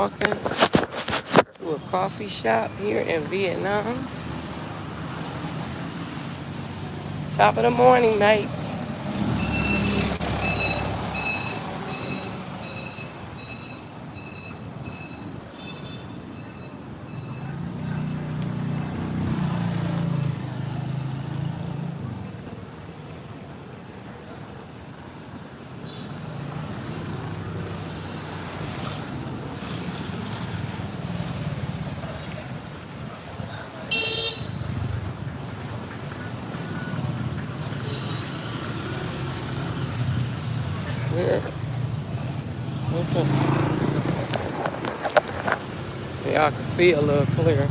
Walking to a coffee shop here in Vietnam. Top of the morning, mates. Here. So y'all can see a little clearer.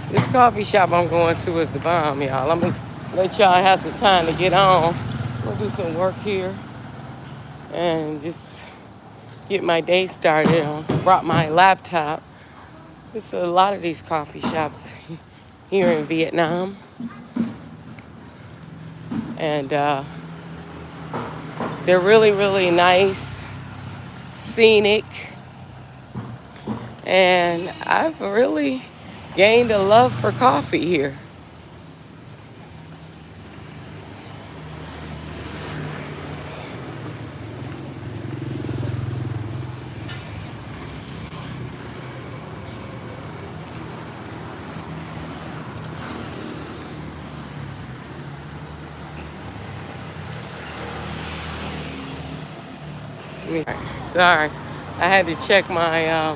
This coffee shop I'm going to is the bomb, y'all. I'm gonna let y'all have some time to get on. I'm gonna do some work here and just get my day started. I brought my laptop. There's a lot of these coffee shops here in Vietnam. And they're really, really nice, scenic. And I've really gained a love for coffee here. Sorry, I had to check my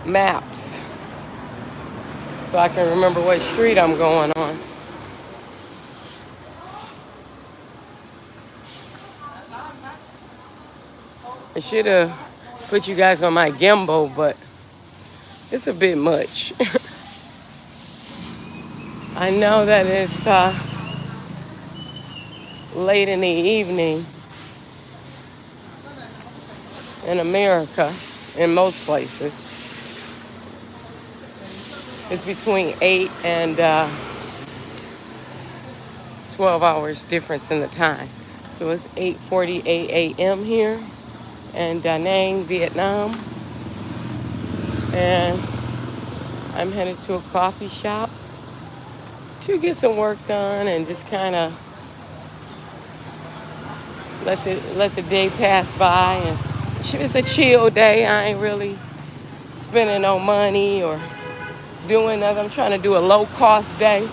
maps so I can remember what street I'm going on. I should have put you guys on my gimbal, but it's a bit much. I know that it's late in the evening in America, in most places. It's between 8 and 12 hours difference in the time. So it's 8:48 a.m. here in Da Nang, Vietnam. And I'm headed to a coffee shop to get some work done and just kind of let the day pass by. And it's a chill day. I ain't really spending no money or doing nothing. I'm trying to do a low cost day.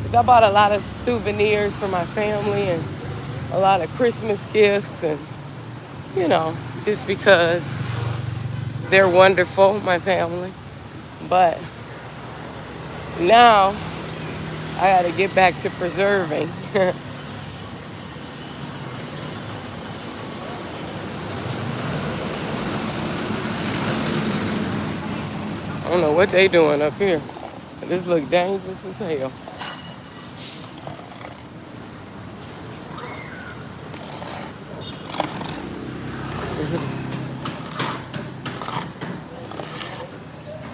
Cause I bought a lot of souvenirs for my family and a lot of Christmas gifts, and just because they're wonderful, my family. But now I got to get back to preserving. I don't know what they doing up here. This look dangerous as hell.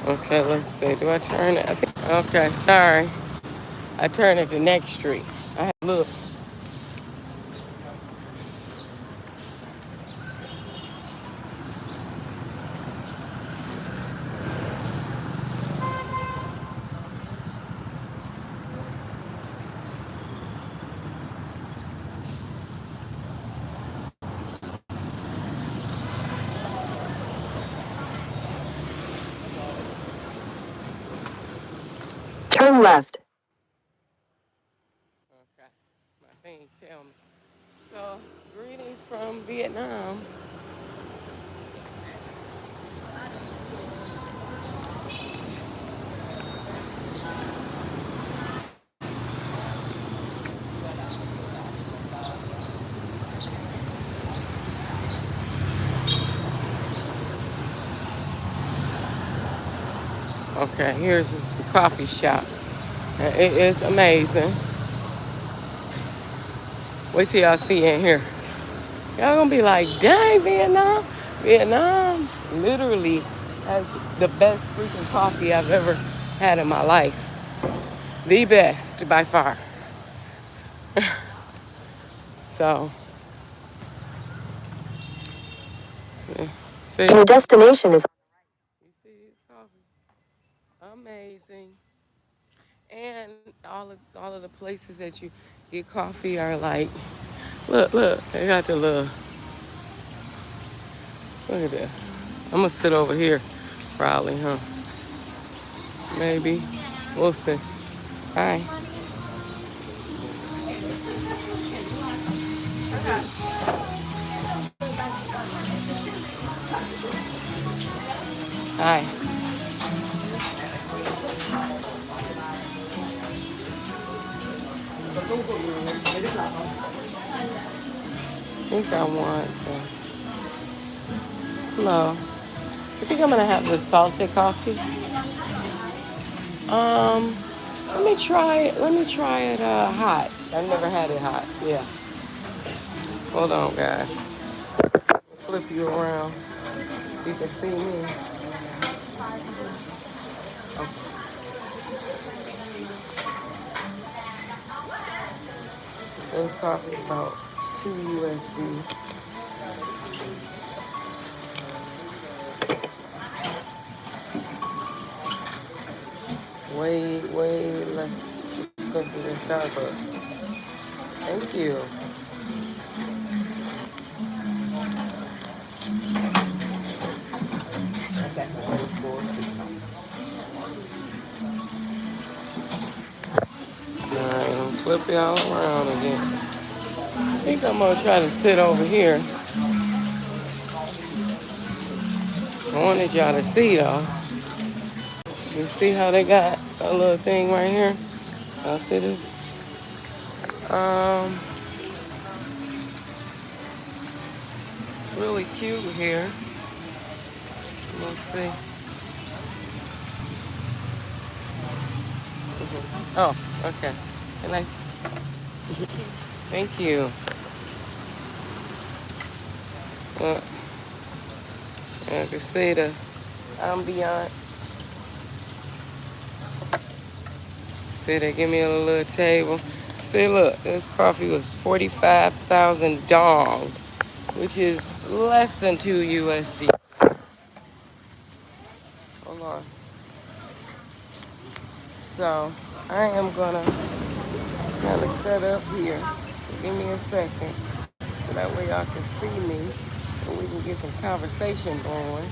Okay, let's see. Do I turn it? Okay, sorry. I turned at the next street. I had to look. Turn left. Okay, my thing tell me. So, greetings from Vietnam. Okay, here's the coffee shop. It is amazing. Wait till y'all see in here. Y'all gonna be like, dang, Vietnam. Vietnam literally has the best freaking coffee I've ever had in my life. The best by far. So, see, Your destination is. you see this coffee? Amazing. And all of the places that you get coffee are like, look, they got the little, look at that. I'm gonna sit over here, probably, huh? Maybe. We'll see. Hi. Hi. I think I want, hello. I think I'm gonna have the salted coffee. Um, let me try it. Let me try it hot. I've never had it hot. Yeah. Hold on, guys. Flip you around. You can see me. Okay. This coffee is about 2 USD. Way less expensive than Starbucks. Thank you. Alright, I'm gonna flip y'all around again. I think I'm gonna try to sit over here. I wanted y'all to see though. You see how they got a little thing right here? Y'all see this? It's really cute here. Let's see. Oh, okay. And thank you. Uh, you can see the ambiance. See, they give me a little table. See, look, this coffee was 45,000 dong, which is less than 2 USD. Hold on. So, I am gonna kind of set up here. Give me a second. So that way y'all can see me and we can get some conversation going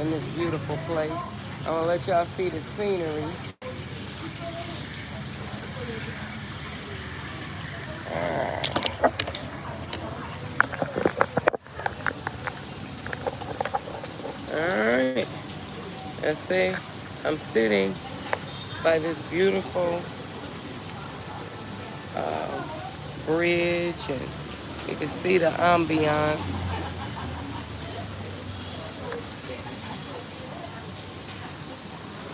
in this beautiful place. I'm gonna let y'all see the scenery. Alright. Let's see. I'm sitting by this beautiful bridge and you can see the ambiance.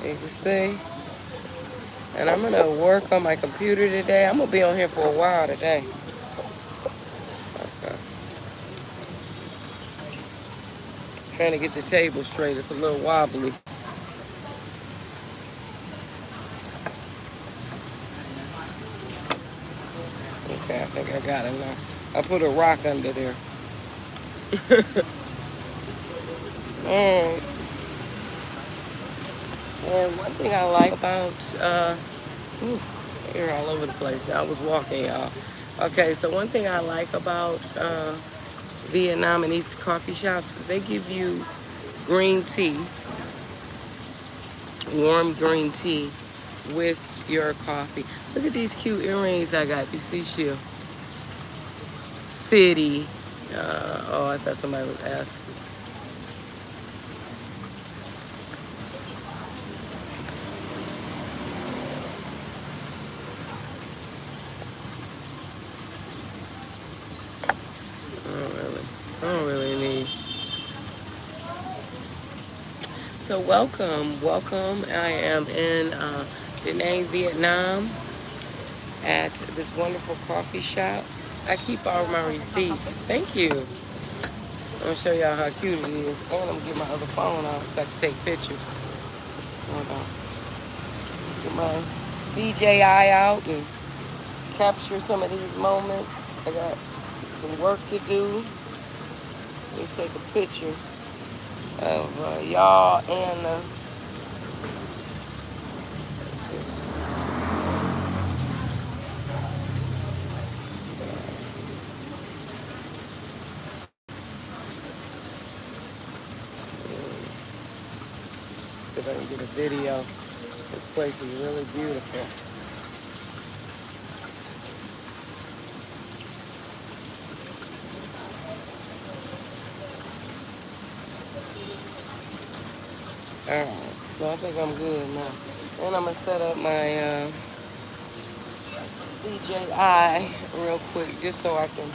You can see. And I'm gonna work on my computer today. I'm gonna be on here for a while today. Okay. Trying to get the table straight. It's a little wobbly. Okay, I think I got it now. I put a rock under there. And, and one thing I like about, you're all over the place. I was walking, y'all. Okay, so one thing I like about Vietnam and these coffee shops is they give you green tea, warm green tea with your coffee. Look at these cute earrings I got. You see, Sheila? City. Oh, I thought somebody was asking. I don't really need. So welcome. I am in Da Nang, Vietnam at this wonderful coffee shop. I keep all my receipts. Thank you. I'm gonna show y'all how cute it is. And I'm gonna get my other phone out so I can take pictures. Hold on. Get my DJI out and capture some of these moments. I got some work to do. Let me take a picture of y'all and see if I can get a video. This place is really beautiful. Alright, so I think I'm good now. And I'm gonna set up my DJI real quick just so I can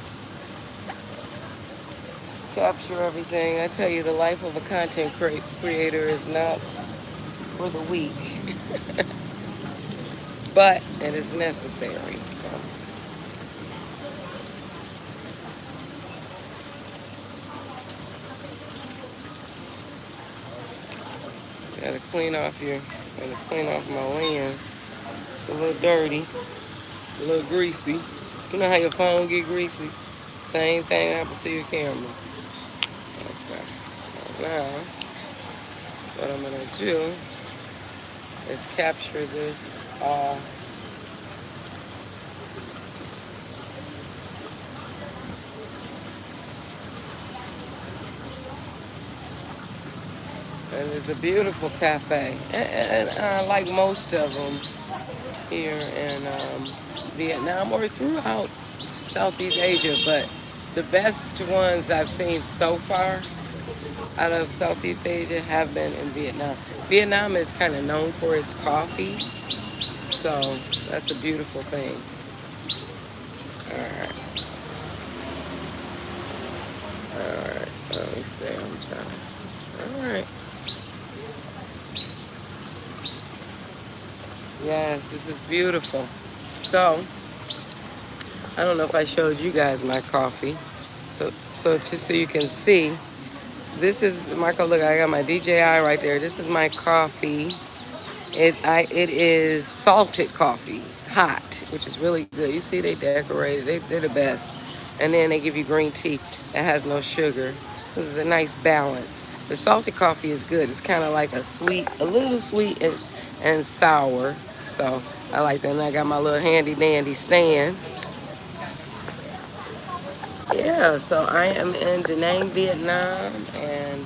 capture everything. I tell you, the life of a content creator is not for the weak, but it is necessary. So. Gotta clean off my lens. It's a little dirty, a little greasy. You know how your phone get greasy? Same thing happened to your camera. Okay, so now what I'm gonna do is capture this all. And it's a beautiful cafe, and like most of them here in Vietnam or throughout Southeast Asia, but the best ones I've seen so far out of Southeast Asia have been in Vietnam. Vietnam is kind of known for its coffee, so that's a beautiful thing. All right, let me see, I'm trying. All right. Yes, this is beautiful. So, I don't know if I showed you guys my coffee. So just so you can see, this is Michael. Look, I got my DJI right there. This is my coffee. It is salted coffee, hot, which is really good. You see, they decorated. They're the best. And then they give you green tea that has no sugar. This is a nice balance. The salted coffee is good. It's kind of like a little sweet and sour. So I like that. And I got my little handy dandy stand. Yeah, so I am in Da Nang, Vietnam, and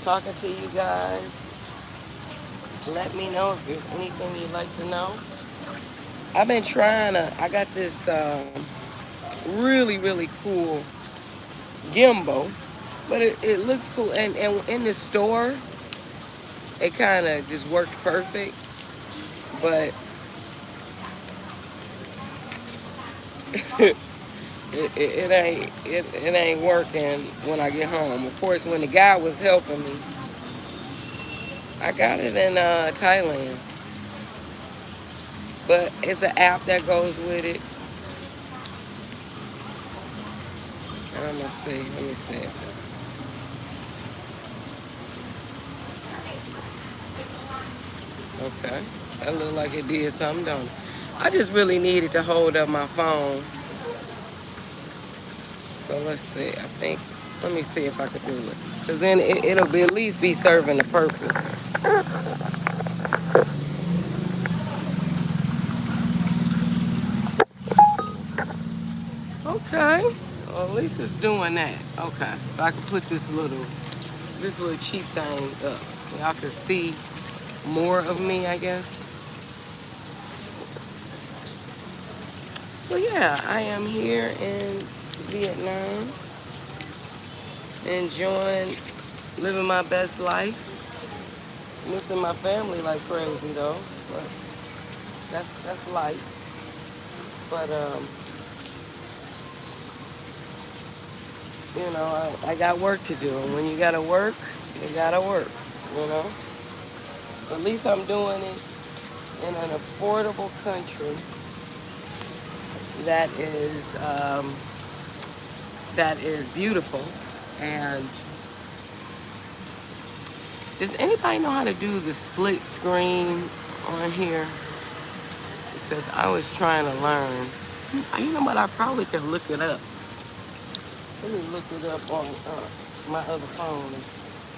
talking to you guys. Let me know if there's anything you'd like to know. I've been I got this really cool gimbal, but it looks cool. And in the store, it kind of just worked perfect. But it ain't working when I get home. Of course, when the guy was helping me, I got it in Thailand, but it's an app that goes with it. And I'm gonna see. Let me see. Okay, that looked like it did something, don't it? I just really needed to hold up my phone. So let's see. Let me see if I could do it. Because then it'll be at least be serving the purpose. Okay. Well, at least it's doing that. Okay. So I can put this little cheap thing up. Y'all can see more of me, I guess. So yeah, I am here in Vietnam, enjoying living my best life. Missing my family like crazy though, but that's life. But you know, I got work to do, and when you gotta work, you gotta work. You know. At least I'm doing it in an affordable country that is beautiful. And does anybody know how to do the split screen on here? Because I was trying to learn. You know what? I probably could look it up. Let me look it up on my other phone.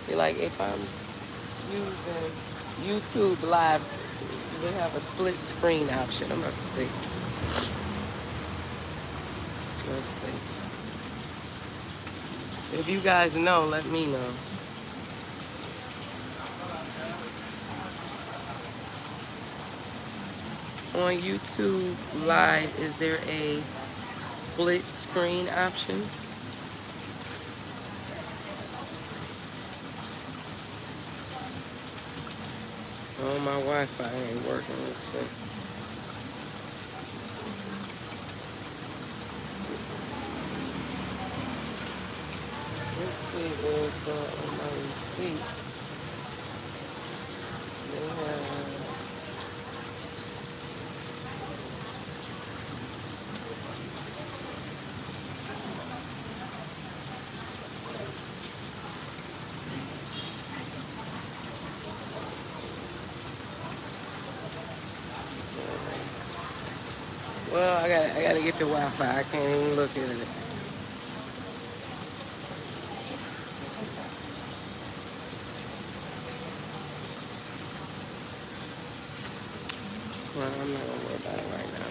Be like, if I'm using YouTube Live, they have a split screen option. I'm about to see. Let's see. If you guys know, let me know. On YouTube Live, is there a split screen option? Oh, my Wi-Fi ain't working. Let's see. Let's see if on my receipt they have. Well, I gotta get the Wi-Fi. I can't even look at it. Well, I'm not gonna worry about it right now.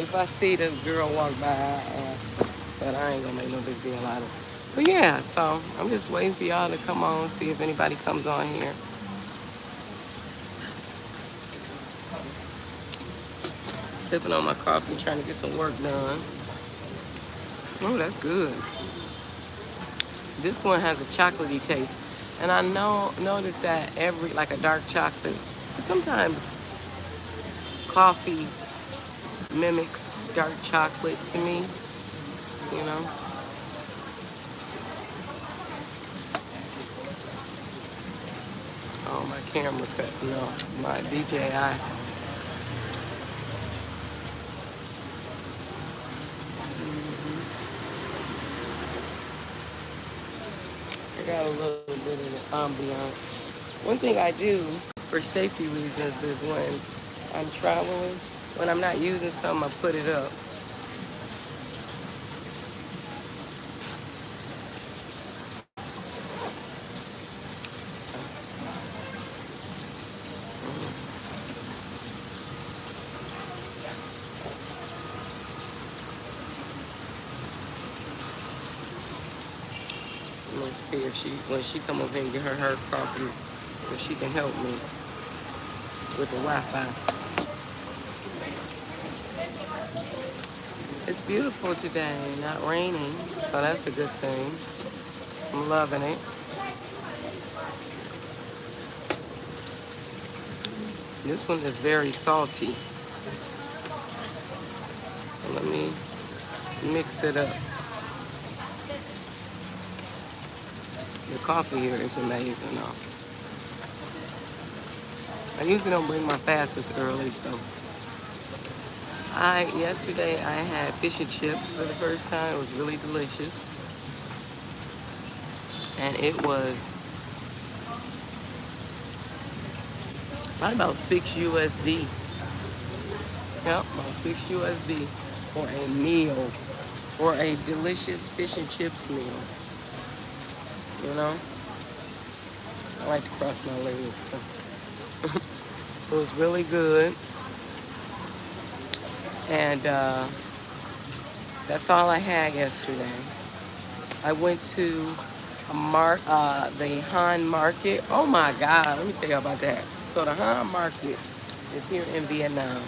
If I see the girl walk by, I ask her. But I ain't gonna make no big deal out of it. But yeah, so I'm just waiting for y'all to come on, see if anybody comes on here. Sipping on my coffee, trying to get some work done. Oh, that's good. This one has a chocolatey taste. And I noticed that like a dark chocolate, sometimes coffee mimics dark chocolate to me, you know. Oh, my camera cut. No, my DJI. I got a little bit of the ambiance. One thing I do for safety reasons is when I'm traveling, when I'm not using something, I put it up. Let's see if when she come over and get her coffee, if she can help me with the Wi-Fi. It's beautiful today, not raining, so that's a good thing. I'm loving it. This one is very salty. Let me mix it up. The coffee here is amazing, though. I usually don't bring my fastest early, so. Yesterday I had fish and chips for the first time. It was really delicious. And it was probably about 6 USD. Yep, about 6 USD for a meal, for a delicious fish and chips meal. You know? I like to cross my legs, so. It was really good. And that's all I had yesterday. I went to the Han Market. Oh my God, let me tell you about that. So the Han Market is here in Vietnam.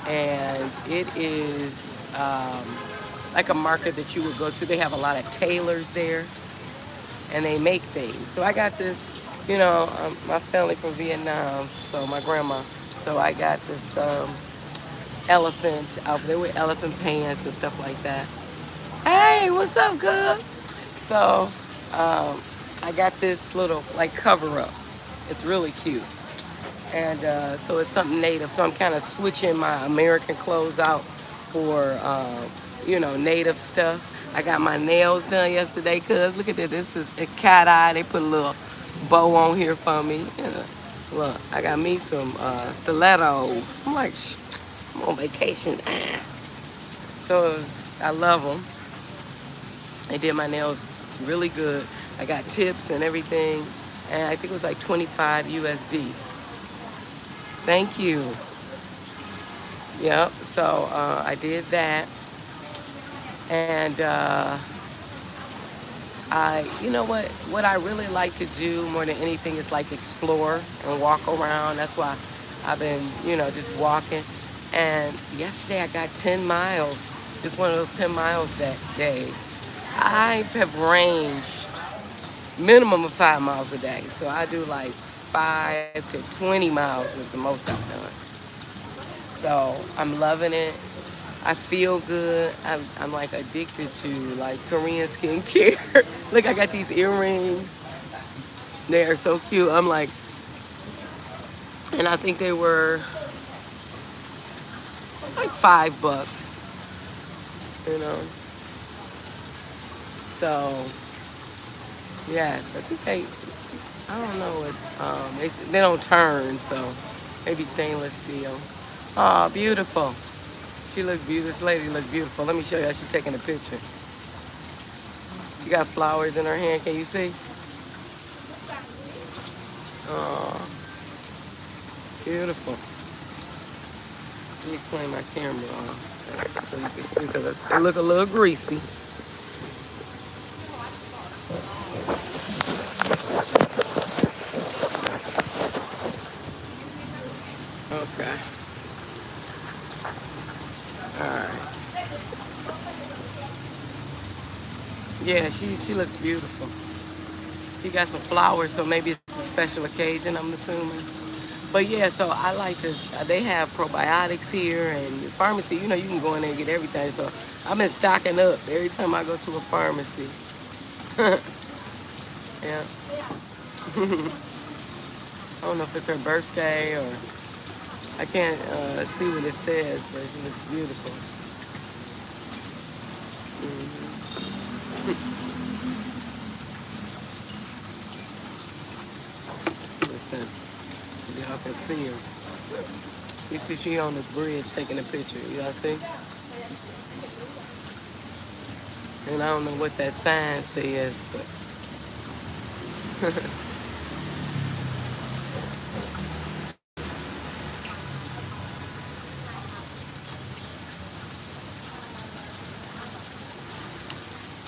And it is like a market that you would go to. They have a lot of tailors there. And they make things. So I got this, my family from Vietnam, so my grandma. So I got this elephant outfit. They wear elephant pants and stuff like that. Hey, what's up, good? So I got this little like cover up. It's really cute. And so it's something native. So I'm kind of switching my American clothes out for, native stuff. I got my nails done yesterday, cuz look at this. This is a cat eye. They put a little bow on here for me. Look, I got me some stilettos. I'm like, I'm on vacation. So I love them. They did my nails really good. I got tips and everything. And I think it was like 25 USD. Thank you. Yep. So I did that. And you know what I really like to do more than anything is like explore and walk around. That's why I've been, just walking. And yesterday I got 10 miles. It's one of those 10 miles days. I have ranged minimum of 5 miles a day. So I do like 5 to 20 miles is the most I've done. So I'm loving it. I feel good. I'm like addicted to like Korean skincare. Look, I got these earrings. They are so cute. I'm like, and I think they were like $5, you know. So yes, I think I don't know what, they don't turn, so maybe stainless steel. Oh, beautiful. She looks beautiful. This lady looks beautiful. Let me show you how she's taking a picture. She got flowers in her hand. Can you see? Oh, beautiful. Let me clean my camera off so you can see because it look a little greasy. Okay. All right. Yeah, she looks beautiful. She got some flowers, so maybe it's a special occasion, I'm assuming. But yeah, so I like to, they have probiotics here and pharmacy, you can go in there and get everything. So I've been stocking up every time I go to a pharmacy. Yeah. I don't know if it's her birthday or I can't see what it says, but it looks beautiful. Listen, y'all can see her. She on the bridge taking a picture. Y'all see? And I don't know what that sign says, but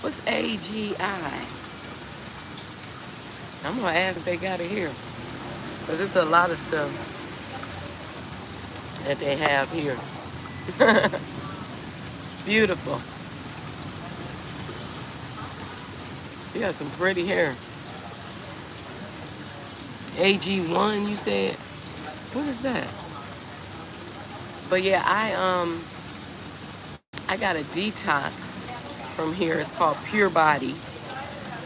what's AGI? I'm gonna ask if they got it here. Cause there's a lot of stuff that they have here. Beautiful. You got some pretty hair. AG1, you said? What is that? But yeah, I got a detox from here. It's called Pure Body.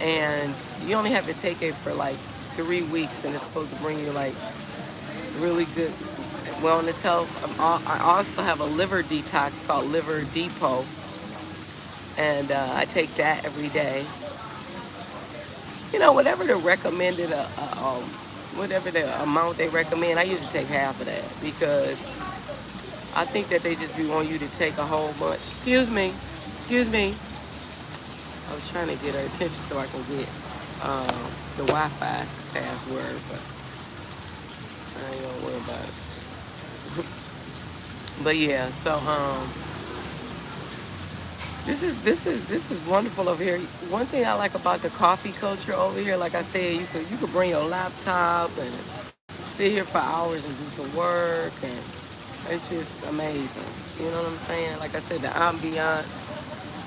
And you only have to take it for like 3 weeks and it's supposed to bring you like really good wellness health. I also have a liver detox called Liver Depot. And I take that every day. Whatever the recommended, whatever the amount they recommend, I usually take half of that because I think that they just be wanting you to take a whole bunch. Excuse me. I was trying to get her attention so I can get the Wi-Fi password, but I ain't gonna worry about it. But yeah, so this is wonderful over here. One thing I like about the coffee culture over here, like I said, you could bring your laptop and sit here for hours and do some work, and it's just amazing. You know what I'm saying? Like I said, the ambiance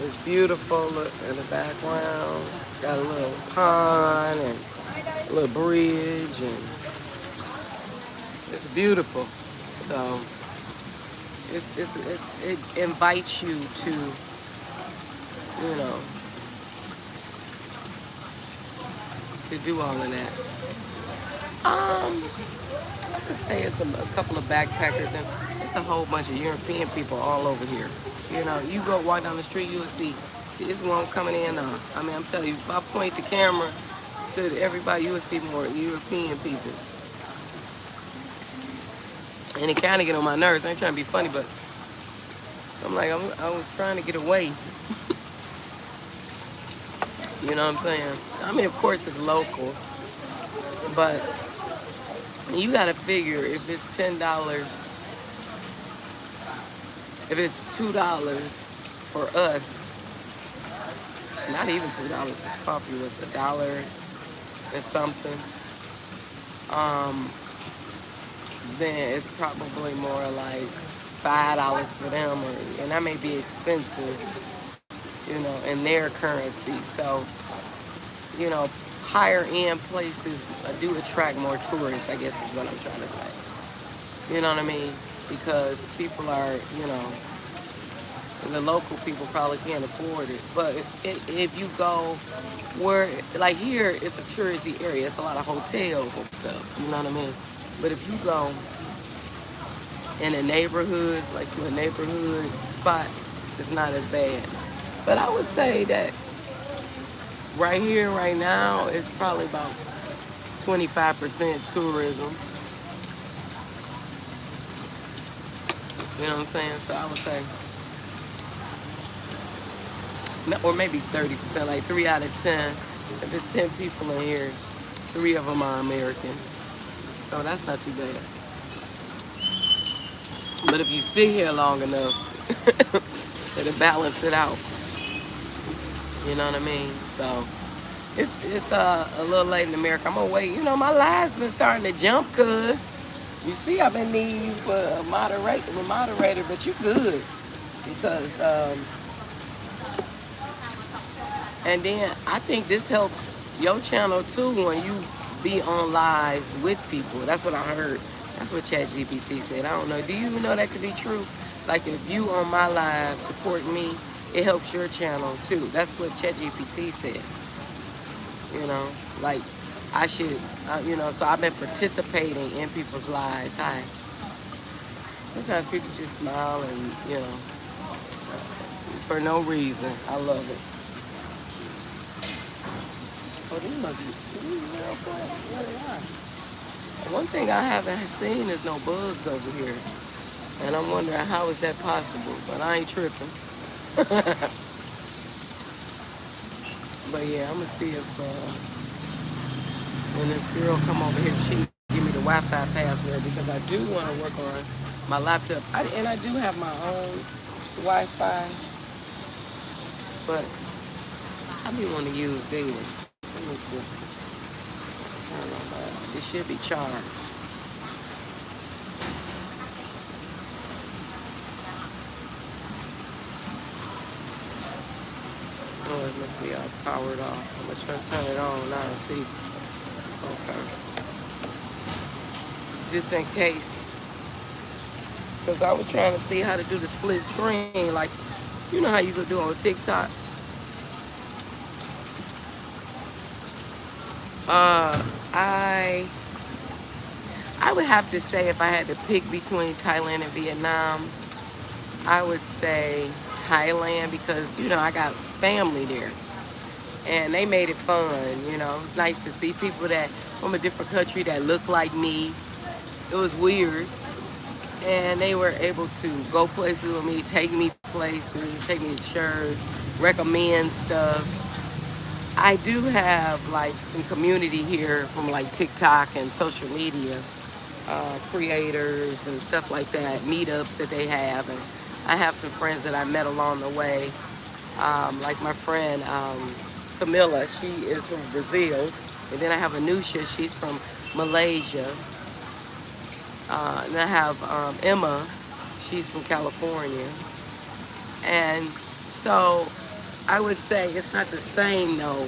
is beautiful. Look in the background, got a little pond and a little bridge, and it's beautiful. So it invites you to, to do all of that. I could say it's a couple of backpackers and it's a whole bunch of European people all over here. You know, you go walk down the street, you'll see this one coming in. I mean, I'm telling you, if I point the camera to everybody, you will see more European people. And it kind of get on my nerves. I ain't trying to be funny, but I'm like, I was trying to get away. You know what I'm saying? I mean, of course, it's locals, but you got to figure if it's $10, if it's $2 for us, not even $2. This coffee was $1 and something. Then it's probably more like $5 for them, and that may be expensive, you know, in their currency. So, you know, higher end places do attract more tourists, I guess is what I'm trying to say. You know what I mean? Because people are, you know, the local people probably can't afford it. But if you go where, like here, it's a touristy area. It's a lot of hotels and stuff. You know what I mean? But if you go in the neighborhoods, like to a neighborhood spot, it's not as bad. But I would say that right here, right now, it's probably about 25% tourism. You know what I'm saying? So I would say, or maybe 30%, like 3 out of 10. If there's 10 people in here, 3 of them are American. So that's not too bad. But if you sit here long enough, it'll balance it out. You know what I mean? So it's a little late in America. I'm gonna wait. You know, my live's been starting to jump, cuz you see I've been needing you for a moderator, but you good. Because and then I think this helps your channel too when you be on lives with people. That's what I heard. That's what ChatGPT said. I don't know. Do you know that to be true? Like if you on my live support me, it helps your channel too. That's what ChatGPT said. You know, like I should, you know, so I've been participating in people's lives. Hi. Sometimes people just smile and, you know, for no reason. I love it. Oh, these must be real quick. Where they are. One thing I haven't seen is no bugs over here. And I'm wondering how is that possible, but I ain't tripping. But yeah, I'm gonna see if when this girl come over here, she give me the Wi-Fi password because I do want to work on my laptop. And I do have my own Wi-Fi, but I be want to use theirs. Let me see. Turn on that. It should be charged. Oh, it must be all powered off. I'm gonna try to turn it on now and see. Okay. Just in case. Because I was trying to see how to do the split screen. Like, you know how you could do on TikTok. I would have to say if I had to pick between Thailand and Vietnam, I would say Thailand because, you know, I got family there. And they made it fun, you know. It was nice to see people that from a different country that looked like me. It was weird. And they were able to go places with me, take me places, take me to church, recommend stuff. I do have like some community here from like TikTok and social media creators and stuff like that, meetups that they have. And I have some friends that I met along the way. Like my friend Camilla, she is from Brazil. And then I have Anusha, she's from Malaysia. And I have Emma, she's from California. And so I would say it's not the same though.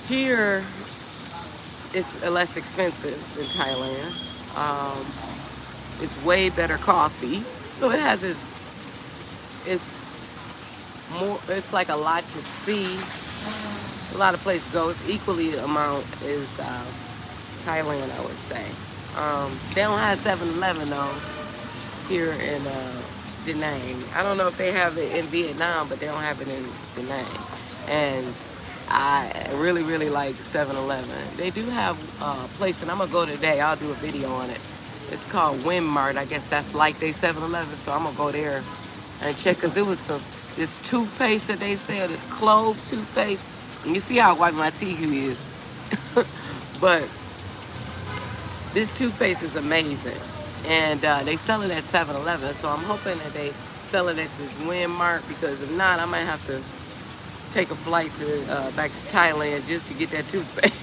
Here, it's less expensive than Thailand. It's way better coffee. So it has it's more, it's like a lot to see. A lot of places go. It's equally amount is Thailand, I would say. They don't have 7-Eleven though here in Da Nang. I don't know if they have it in Vietnam, but they don't have it in Da Nang. And I really, really like 7-Eleven. They do have a place, and I'm gonna go today. I'll do a video on it. It's called Winmart. I guess that's like they 7-Eleven. So I'm gonna go there and check, cause it was this toothpaste that they sell, this clove toothpaste. And you see how I wipe my teeth is. But this toothpaste is amazing. And they sell it at 7-Eleven. So I'm hoping that they sell it at this Winmart, because if not, I might have to take a flight to back to Thailand just to get that toothpaste.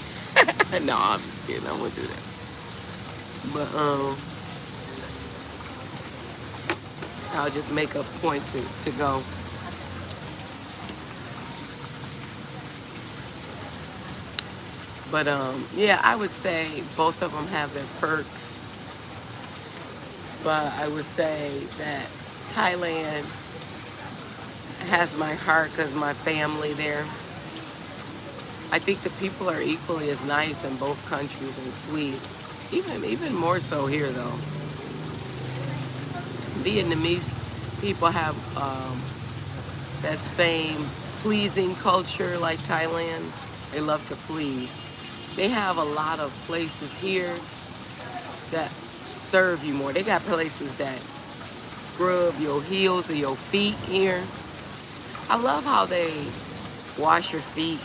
No, I'm just kidding. I wouldn't do that. But I'll just make a point to go. But yeah, I would say both of them have their perks. But I would say that Thailand has my heart because my family there. I think the people are equally as nice in both countries and sweet. Even more so here though. Vietnamese people have that same pleasing culture like Thailand. They love to please. They have a lot of places here that serve you more. They got places that scrub your heels or your feet here. I love how they wash your feet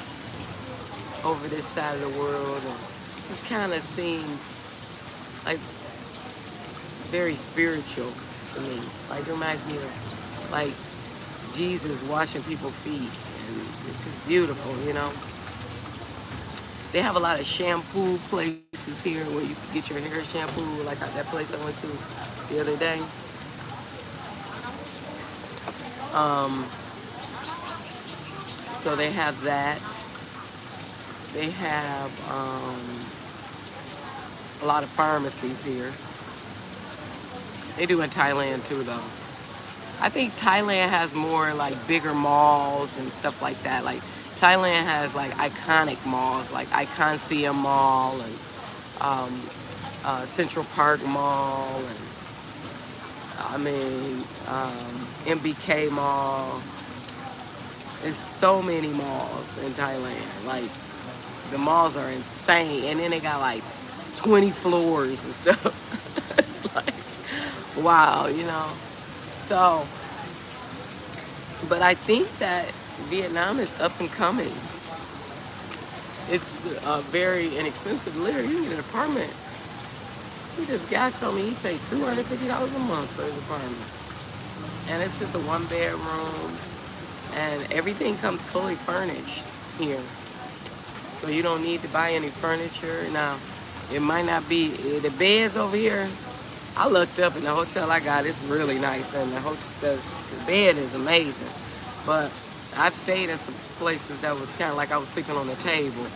over this side of the world. And it just kind of seems like very spiritual to me. Like it reminds me of like Jesus washing people's feet. And it's just beautiful, you know. They have a lot of shampoo places here where you can get your hair shampoo, like that place I went to the other day. So they have that. They have a lot of pharmacies here. They do in Thailand too, though. I think Thailand has more like bigger malls and stuff like that. Like Thailand has like iconic malls, like Iconium Mall and Central Park Mall, and I mean MBK Mall. There's so many malls in Thailand. Like the malls are insane, and then they got like 20 floors and stuff. It's like wow, you know. So, but I think that Vietnam is up and coming. It's very inexpensive to live. You can get an apartment. This guy told me he paid $250 a month for his apartment. And it's just a 1-bedroom. And everything comes fully furnished here. So you don't need to buy any furniture. Now, it might not be, the beds over here, I looked up in the hotel I got, it's really nice. And the bed is amazing. But I've stayed in some places that was kind of like I was sleeping on the table.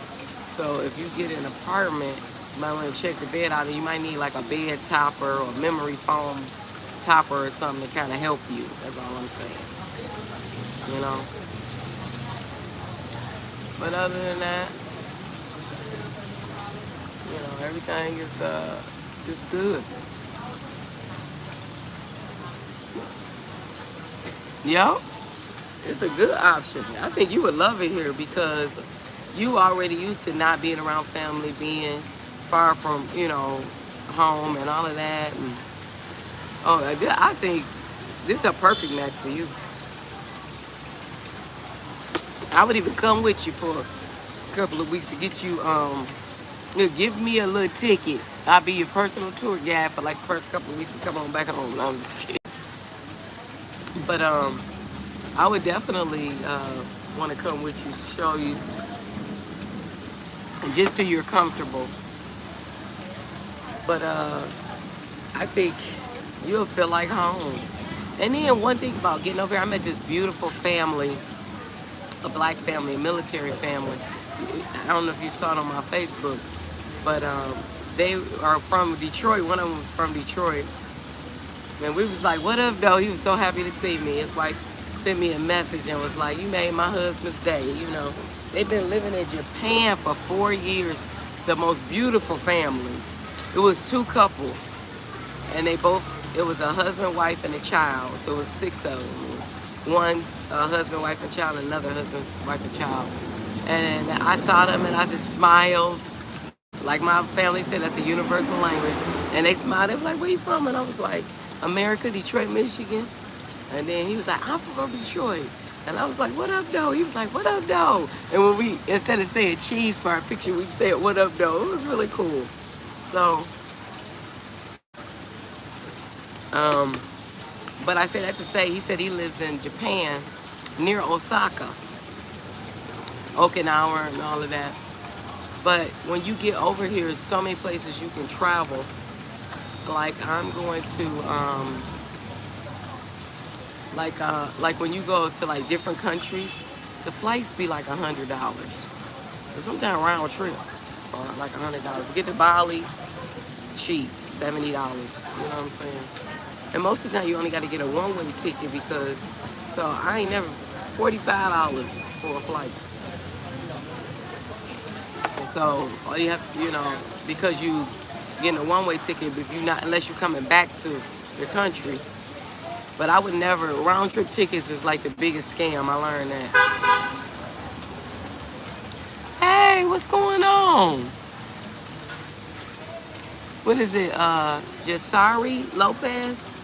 So if you get an apartment, you might want to check the bed out, and you might need like a bed topper or memory foam topper or something to kind of help you. That's all I'm saying. You know? But other than that, you know, everything is just good. Yo. It's a good option. I think you would love it here because you already used to not being around family, being far from, you know, home and all of that. And I think this is a perfect match for you. I would even come with you for a couple of weeks to get you, give me a little ticket. I'll be your personal tour guide for like the first couple of weeks and come on back home. No, I'm just kidding. But, I would definitely want to come with you, show you, just till you're comfortable. But I think you'll feel like home. And then one thing about getting over here, I met this beautiful family, a black family, a military family. I don't know if you saw it on my Facebook, but they are from Detroit. One of them was from Detroit. And we was like, what up, though? He was so happy to see me. His wife sent me a message and was like, you made my husband's day, you know. They've been living in Japan for 4 years. The most beautiful family. It was two couples, and they both. It was a husband, wife, and a child. So it was six of them. It was one husband, wife, and child, and another husband, wife, and child. And I saw them, and I just smiled. Like my family said, that's a universal language. And they smiled. They were like, "Where you from?" And I was like, "America, Detroit, Michigan." And then he was like, "I'm from Detroit." And I was like, "What up, though?" He was like, "What up, though?" And when we, instead of saying cheese for our picture, we said, "What up, though?" It was really cool. So, um, but I said that to say, he said he lives in Japan, near Osaka, Okinawa, and all of that. But when you get over here, there's so many places you can travel. Like I'm going to, like when you go to like different countries, the flights be like $100. Sometimes round trip, or like $100. To get to Bali, cheap, $70. You know what I'm saying? And most of the time you only got to get a one-way ticket because, so I ain't never, $45 for a flight. And so all you have, because you getting a one-way ticket, if you not, unless you're coming back to your country. But I would never, round-trip tickets is like the biggest scam. I learned that. Hey, what's going on? What is it? Jasari Lopez?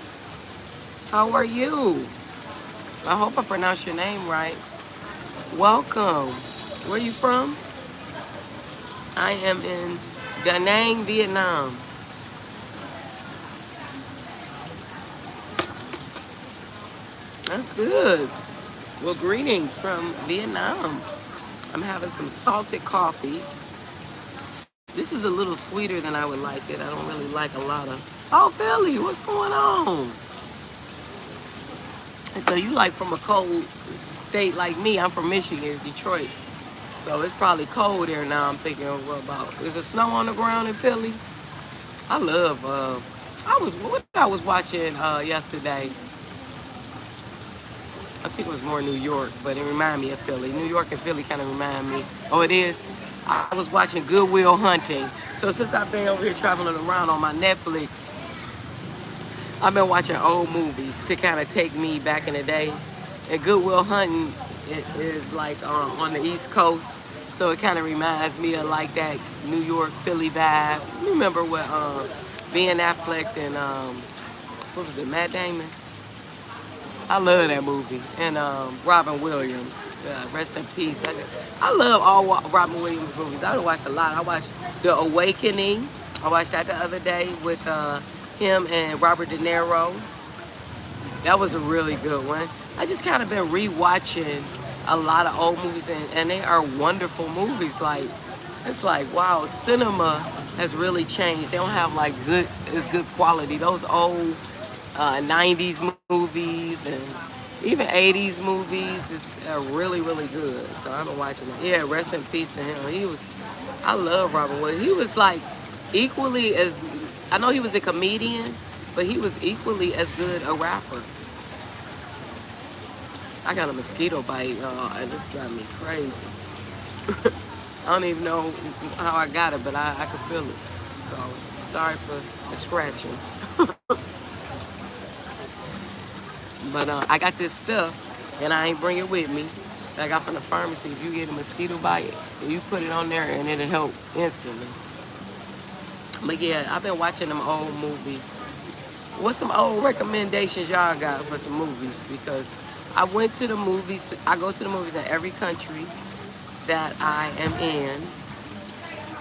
How are you? I hope I pronounced your name right. Welcome. Where you from? I am in Da Nang, Vietnam. That's good. Well, greetings from Vietnam. I'm having some salted coffee. This is a little sweeter than I would like it. I don't really like a lot of... Oh, Philly, what's going on? And so you like from a cold state like me. I'm from Michigan, Detroit. So it's probably cold there now. I'm thinking about, is there snow on the ground in Philly? I love, I was watching yesterday. I think it was more New York, but it reminded me of Philly. New York and Philly kind of remind me. Oh, it is? I was watching Good Will Hunting. So since I've been over here traveling around on my Netflix, I've been watching old movies to kind of take me back in the day. And Good Will Hunting is like on the East Coast. So it kind of reminds me of like that New York, Philly vibe. You remember what Ben Affleck and, what was it, Matt Damon? I love that movie. And Robin Williams, rest in peace. I love all Robin Williams movies. I watched a lot. I watched The Awakening. I watched that the other day with him and Robert De Niro. That was a really good one. I just kind of been rewatching a lot of old movies, and they are wonderful movies. Like, it's like, wow, cinema has really changed. They don't have like good quality. Those old 90s movies and even 80s movies, it's really, really good. So I've been watching it. Yeah, rest in peace to him. I love Robin Williams. He was like equally as, I know he was a comedian, but he was equally as good a rapper. I got a mosquito bite, and it's driving me crazy. I don't even know how I got it, but I could feel it. So sorry for the scratching. But I got this stuff, and I ain't bring it with me. I got from the pharmacy. If you get a mosquito bite, you put it on there, and it'll help instantly. But yeah, I've been watching them old movies. What's some old recommendations y'all got for some movies? Because I went to the movies. I go to the movies in every country that I am in.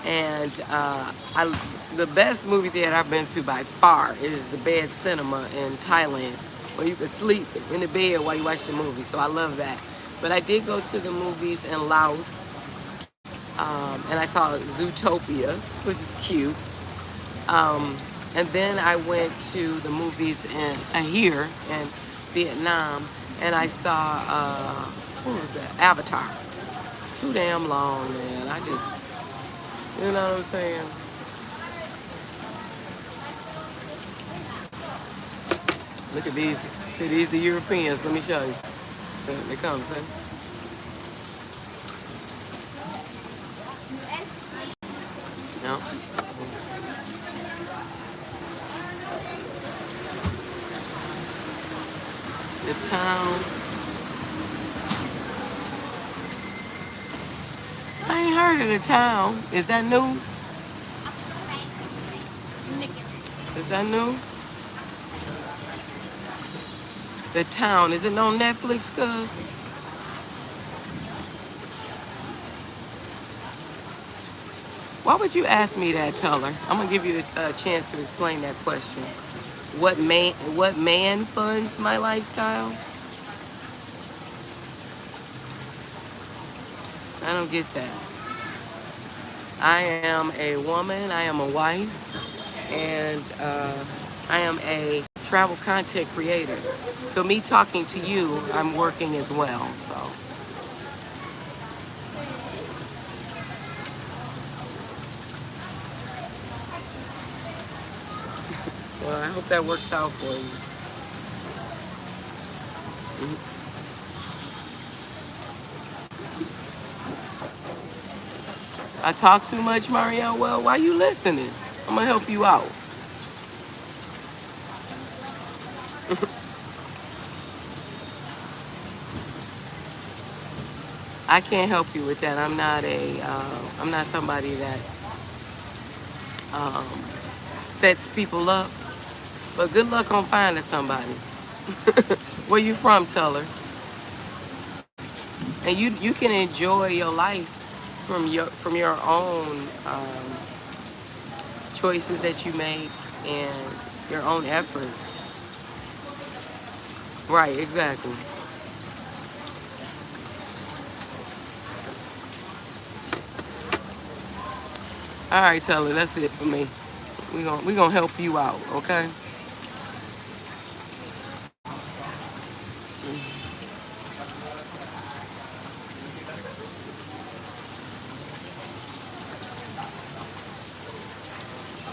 And the best movie theater I've been to by far is the Bed Cinema in Thailand, where you can sleep in the bed while you watch the movie. So I love that. But I did go to the movies in Laos, and I saw Zootopia, which was cute. And then I went to the movies here in Vietnam, and I saw, what was that? Avatar. Too damn long, man. You know what I'm saying? Look at these. See, these the Europeans. Let me show you. They come, see? town. I ain't heard of the town. Is that new? Is that new? The town. Is it on Netflix, cuz? Why would you ask me that, Teller? I'm gonna give you a chance to explain that question. What man funds my lifestyle? I don't get that. I am a woman, I am a wife, and I am a travel content creator. So me talking to you, I'm working as well. So, well, I hope that works out for you. I talk too much, Mario. Well, why you listening? I'm gonna help you out. I can't help you with that. I'm not somebody that um, sets people up. But good luck on finding somebody. Where you from, Teller? And you can enjoy your life from your own choices that you make and your own efforts. Right, exactly. All right, Teller, that's it for me. We gonna help you out, okay?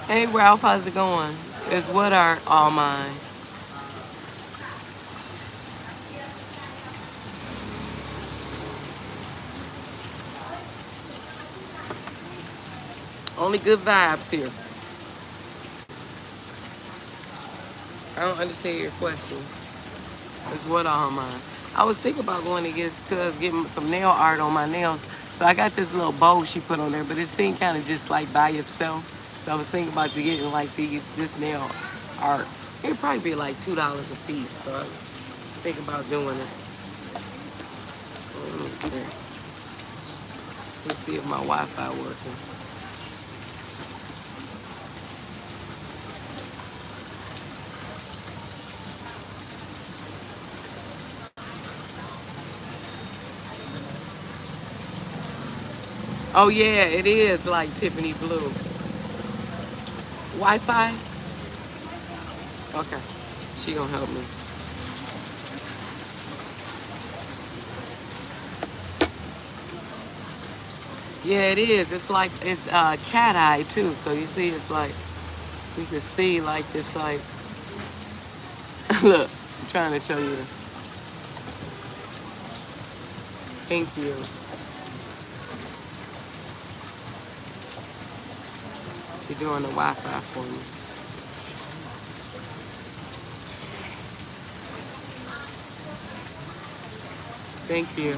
Hey, Ralph, how's it going? It's what are all mine? Only good vibes here. I don't understand your question. It's what all mine? I was thinking about going to getting some nail art on my nails. So I got this little bow she put on there, but it seemed kind of just like by itself. So I was thinking about getting like this nail art. It'd probably be like $2 a piece. So I was thinking about doing it. Let me see. Let's see if my Wi-Fi working. Oh yeah, it is like Tiffany blue. Wi-Fi? Okay. She gonna help me. Yeah, it is. It's like it's cat eye too. So you see, it's like you can see like this like. Look, I'm trying to show you. Thank you. She's doing the Wi-Fi for me. Thank you.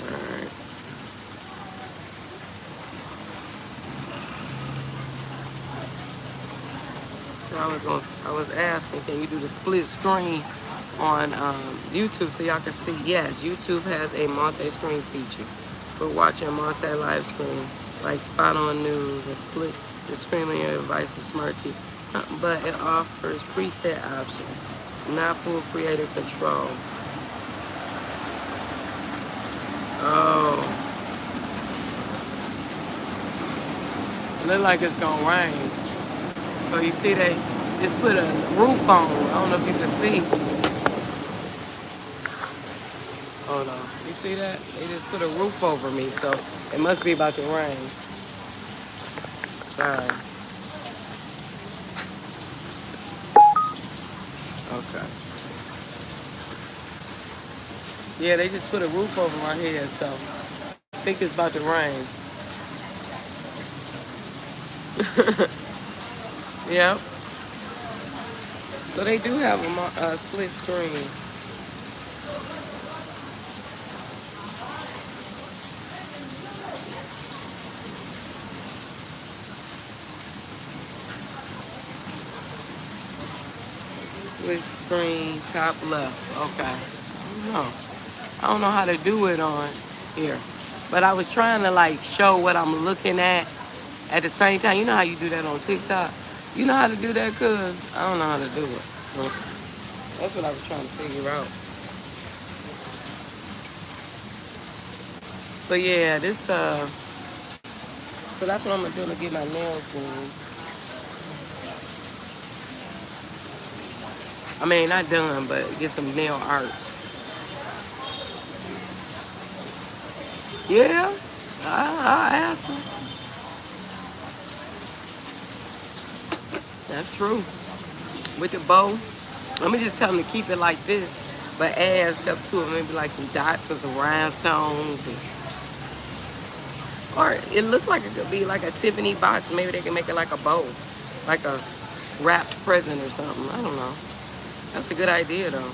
All right. So I was asking, can you do the split screen on YouTube so y'all can see? Yes, YouTube has a multi-screen feature for watching multi-live screen, like spot on news and split the screen on your device's smart TV. But it offers preset options, not full creative control. Oh, it look like it's gonna rain. So you see they just put a roof on. I don't know if you can see. Hold on. You see that? They just put a roof over me, so it must be about to rain. Sorry. Okay. Yeah, they just put a roof over my head, so I think it's about to rain. Yeah. So they do have a split screen. Split screen, top left. Okay. I don't know how to do it on here. But I was trying to like show what I'm looking at the same time. You know how you do that on TikTok? You know how to do that, cuz? I don't know how to do it. But that's what I was trying to figure out. But yeah, so that's what I'm gonna do to get my nails done. I mean, not done, but get some nail art. Yeah, I asked him. That's true. With the bow, let me just tell him to keep it like this, but add stuff to it, maybe like some dots and some rhinestones, or it looked like it could be like a Tiffany box. Maybe they can make it like a bow, like a wrapped present or something. I don't know. That's a good idea though.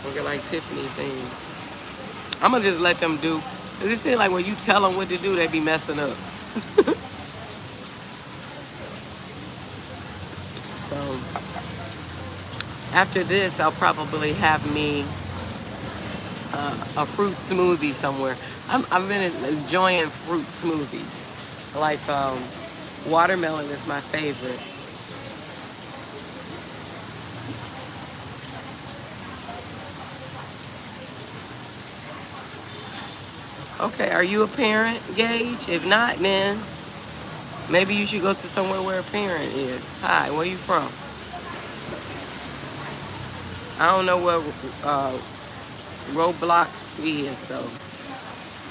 Make it like Tiffany thing. I'm gonna just let them do. 'Cause it seems like when you tell them what to do, they be messing up. So after this, I'll probably have me a fruit smoothie somewhere. I've been enjoying fruit smoothies. Like watermelon is my favorite. Okay, are you a parent, Gage? If not, then maybe you should go to somewhere where a parent is. Hi, where you from? I don't know what Roblox is, so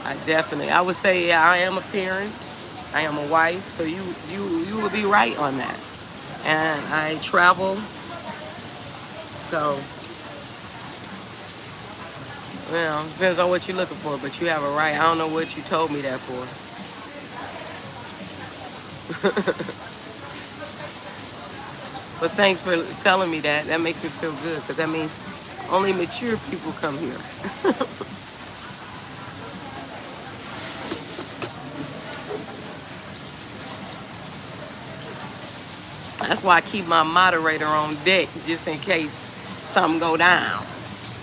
I would say, yeah, I am a parent. I am a wife, so you would be right on that. And I travel, so well, depends on what you're looking for, but you have a right. I don't know what you told me that for. But thanks for telling me that. That makes me feel good because that means only mature people come here. That's why I keep my moderator on deck just in case something go down.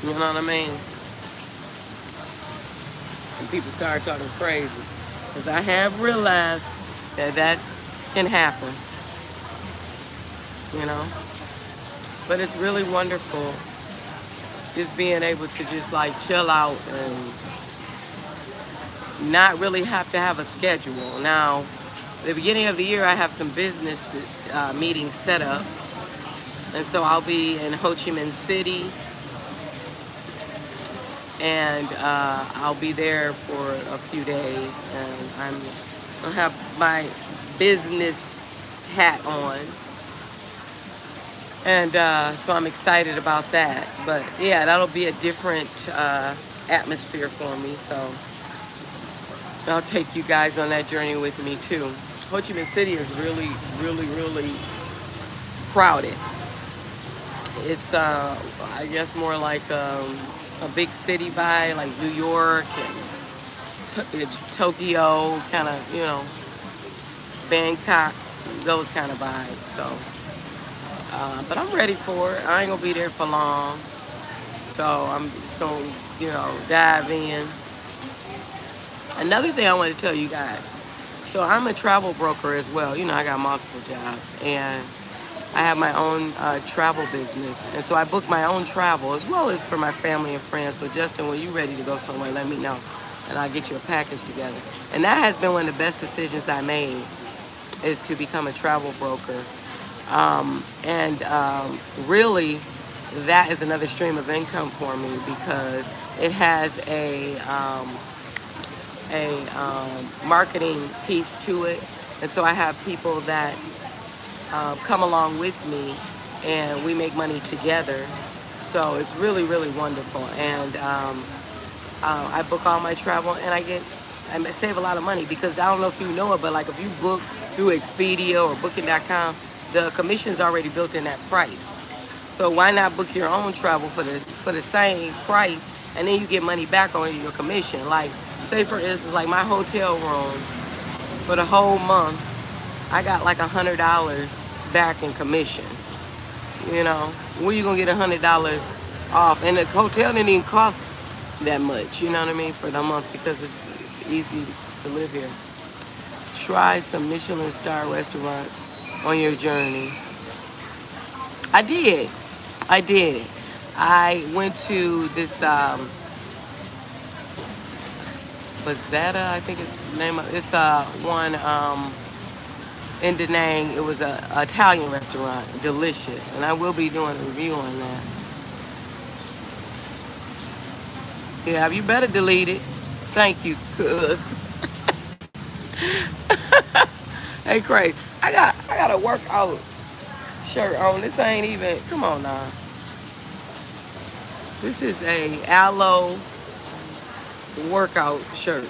You know what I mean? And people start talking crazy. Because I have realized that can happen. You know? But it's really wonderful just being able to just like chill out and not really have to have a schedule. Now, the beginning of the year, I have some business meetings set up. And so I'll be in Ho Chi Minh City. And I'll be there for a few days. And I'll have my business hat on. And so I'm excited about that. But yeah, that'll be a different atmosphere for me. So I'll take you guys on that journey with me too. Ho Chi Minh City is really, really, really crowded. It's, I guess, more like a big city vibe, like New York and Tokyo, kind of, Bangkok, those kind of vibes. So, but I'm ready for it. I ain't gonna be there for long. So I'm just gonna, dive in. Another thing I want to tell you guys. So I'm a travel broker as well. I got multiple jobs and I have my own travel business. And so I book my own travel as well as for my family and friends. So Justin, when you're ready to go somewhere, let me know and I'll get you a package together. And that has been one of the best decisions I made is to become a travel broker. Really, that is another stream of income for me because it has a marketing piece to it. And so I have people that come along with me and we make money together. So it's really, really wonderful. And I book all my travel and I save a lot of money because I don't know if you know it, but like if you book through Expedia or Booking.com, the commission's already built in that price. So why not book your own travel for the same price, and then you get money back on your commission? Like, say for instance, like my hotel room for the whole month, I got like $100 back in commission. You know, where you gonna get $100 off? And the hotel didn't even cost that much. You know what I mean, for the month, because it's easy to live here. Try some Michelin star restaurants on your journey. I did. I did. I went to this Bazetta, I think it's the name of it's one in Da Nang. It was a Italian restaurant, delicious, and I will be doing a review on that. Yeah, you better delete it. Thank you, cuz. Hey, Craig, I got a workout shirt on. This ain't even. Come on now. This is a aloe workout shirt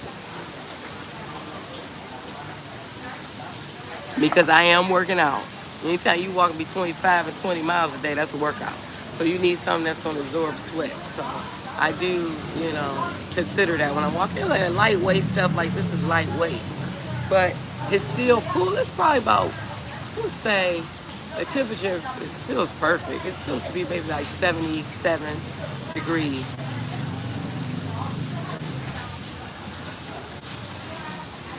because I am working out. Anytime you walk between 5 and 20 miles a day, that's a workout. So you need something that's going to absorb sweat. So I do, consider that when I'm walking. Like lightweight stuff like this is lightweight, but it's still cool. It's probably about, let's say, the temperature still perfect. It's supposed to be maybe like 77 degrees.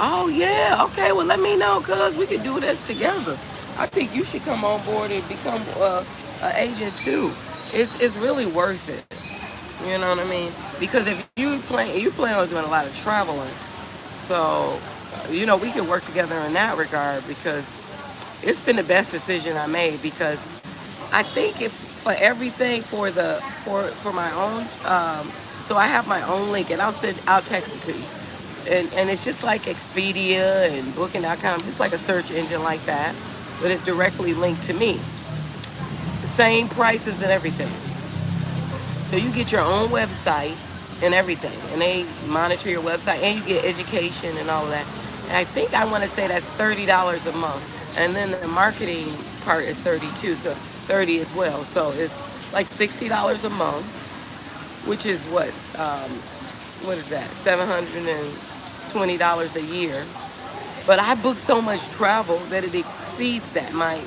Oh yeah, okay. Well, let me know, cuz we could do this together. I think you should come on board and become an agent too. It's really worth it. You know what I mean? Because if you plan on doing a lot of traveling, so we can work together in that regard, because it's been the best decision I made. Because I think if for everything for my own, so I have my own link, and I'll text it to you. And it's just like Expedia and Booking.com, just like a search engine like that, but it's directly linked to me. Same prices and everything. So you get your own website and everything, and they monitor your website, and you get education and all of that. And I think I want to say that's $30 a month, and then the marketing part is $32, so $30 as well. So it's like $60 a month, which is what is that? $720 a year. But I book so much travel that it exceeds that, my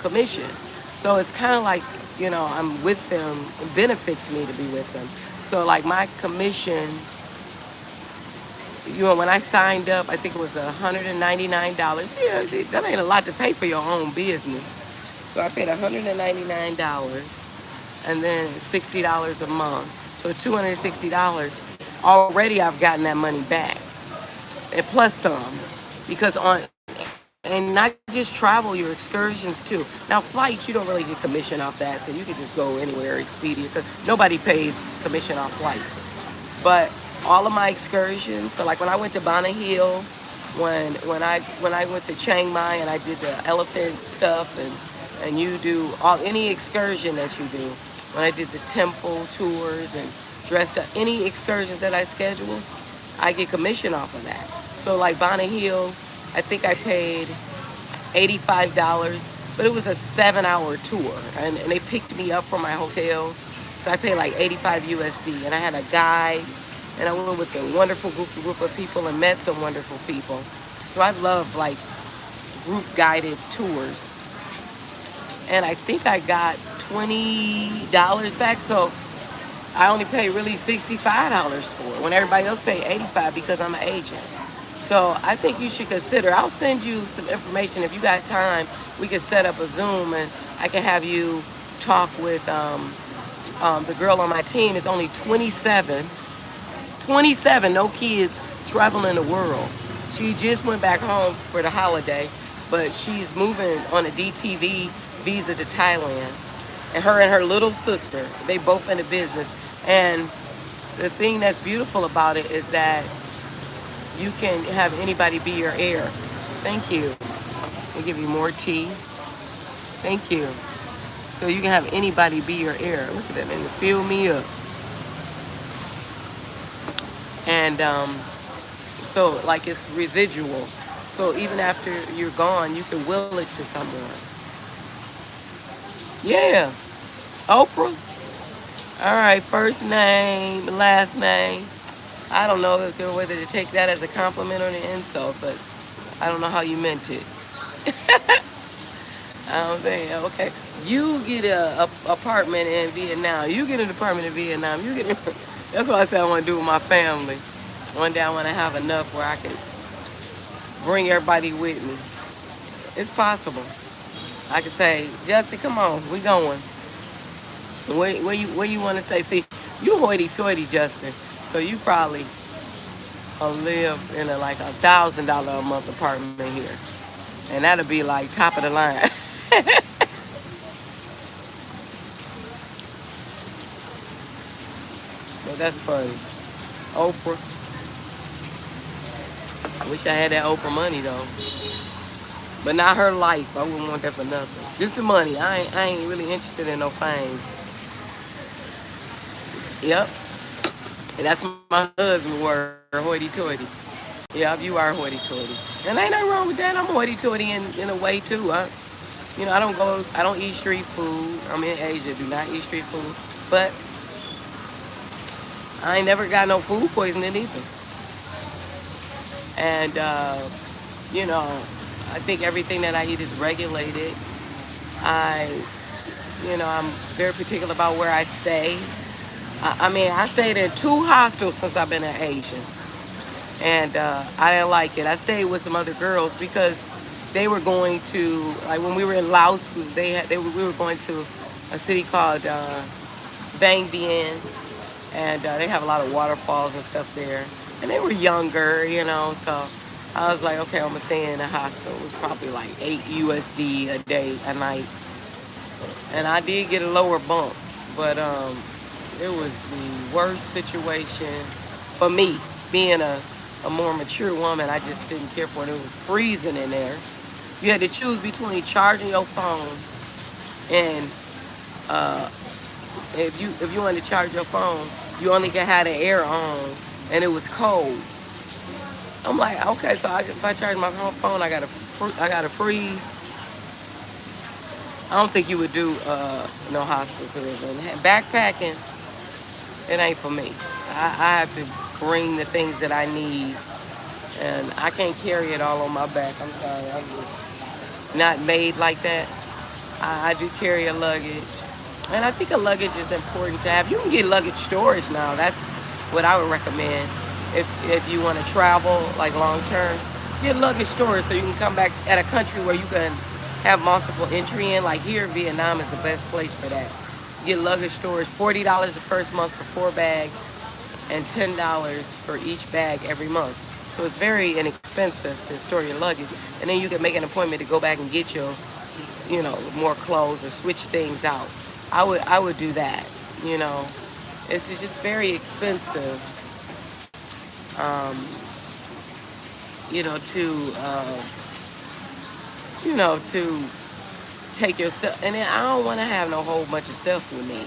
commission. So it's kind of like, I'm with them. It benefits me to be with them. So like my commission, when I signed up, I think it was $199. Yeah, that ain't a lot to pay for your own business. So I paid $199 and then $60 a month. So $260. Already I've gotten that money back. And plus some. Because and not just travel, your excursions too. Now flights, you don't really get commission off that, so you can just go anywhere, Expedia, because nobody pays commission off flights. All of my excursions. So like when I went to Bana Hill, when I went to Chiang Mai and I did the elephant stuff, and you do any excursion that you do. When I did the temple tours and dressed up, any excursions that I schedule, I get commission off of that. So like Bana Hill, I think I paid $85, but it was a 7-hour tour, and they picked me up from my hotel. So I paid like 85 USD, and I had a guide, and I went with a wonderful group of people and met some wonderful people. So I love like group guided tours. And I think I got $20 back, so I only pay really $65 for it when everybody else pay $85 because I'm an agent. So I think you should consider. I'll send you some information. If you got time, we can set up a Zoom, and I can have you talk with the girl on my team. Is only 27, no kids, traveling the world. She just went back home for the holiday, but she's moving on a DTV visa to Thailand. And her little sister, they both in the business. And the thing that's beautiful about it is that you can have anybody be your heir. Thank you. We'll give you more tea. Thank you. So you can have anybody be your heir. Look at that, man. Fill me up. And so like it's residual. So even after you're gone, you can will it to someone. Yeah, Oprah. All right, first name, last name. I don't know if there whether to take that as a compliment or an insult, but I don't know how you meant it. I don't think. Okay, you get a apartment in Vietnam. You get an apartment in Vietnam. You get. That's what I said I want to do with my family. One day I want to have enough where I can bring everybody with me. It's possible. I can say, Justin, come on, we going. Where you want to stay? See, you hoity-toity, Justin. So you probably live in a like $1,000 a month apartment here, and that'll be like top of the line. So that's funny. Oprah. I wish I had that Oprah money though, but not her life. I wouldn't want that for nothing. Just the money. I ain't really interested in no fame. Yep. And that's my husband word, hoity-toity. Yep, you are hoity-toity. And ain't nothing wrong with that. I'm hoity-toity in a way too. I don't eat street food. I'm in Asia, do not eat street food. But I ain't never got no food poisoning either. And, I think everything that I eat is regulated. I, I'm very particular about where I stay. I mean, I stayed in 2 hostels since I've been in Asia. And I didn't like it. I stayed with some other girls because they were going to, like when we were in Laos, we were going to a city called Bang Bien, and they have a lot of waterfalls and stuff there. And they were younger, so I was like, okay, I'm gonna stay in a hostel. It was probably like 8 USD a night, and I did get a lower bump, but it was the worst situation for me, being a more mature woman. I just didn't care for it. It was freezing in there. You had to choose between charging your phone and if you wanted to charge your phone, you only could have the air on, and it was cold. I'm like, okay, so if I charge my phone, I gotta freeze. I don't think you would do no hostel tourism. Backpacking, it ain't for me. I have to bring the things that I need, and I can't carry it all on my back. I'm sorry, I'm just not made like that. I do carry a luggage, and I think a luggage is important to have. You can get luggage storage now. That's what I would recommend if you want to travel like long term. Get luggage storage so you can come back at a country where you can have multiple entry in. Like here, Vietnam is the best place for that. Get luggage storage, $40 the first month for 4 bags, and $10 for each bag every month. So it's very inexpensive to store your luggage, and then you can make an appointment to go back and get your, more clothes or switch things out. I would do that. It's just very expensive. Um, to take your stuff, and then I don't want to have no whole bunch of stuff with me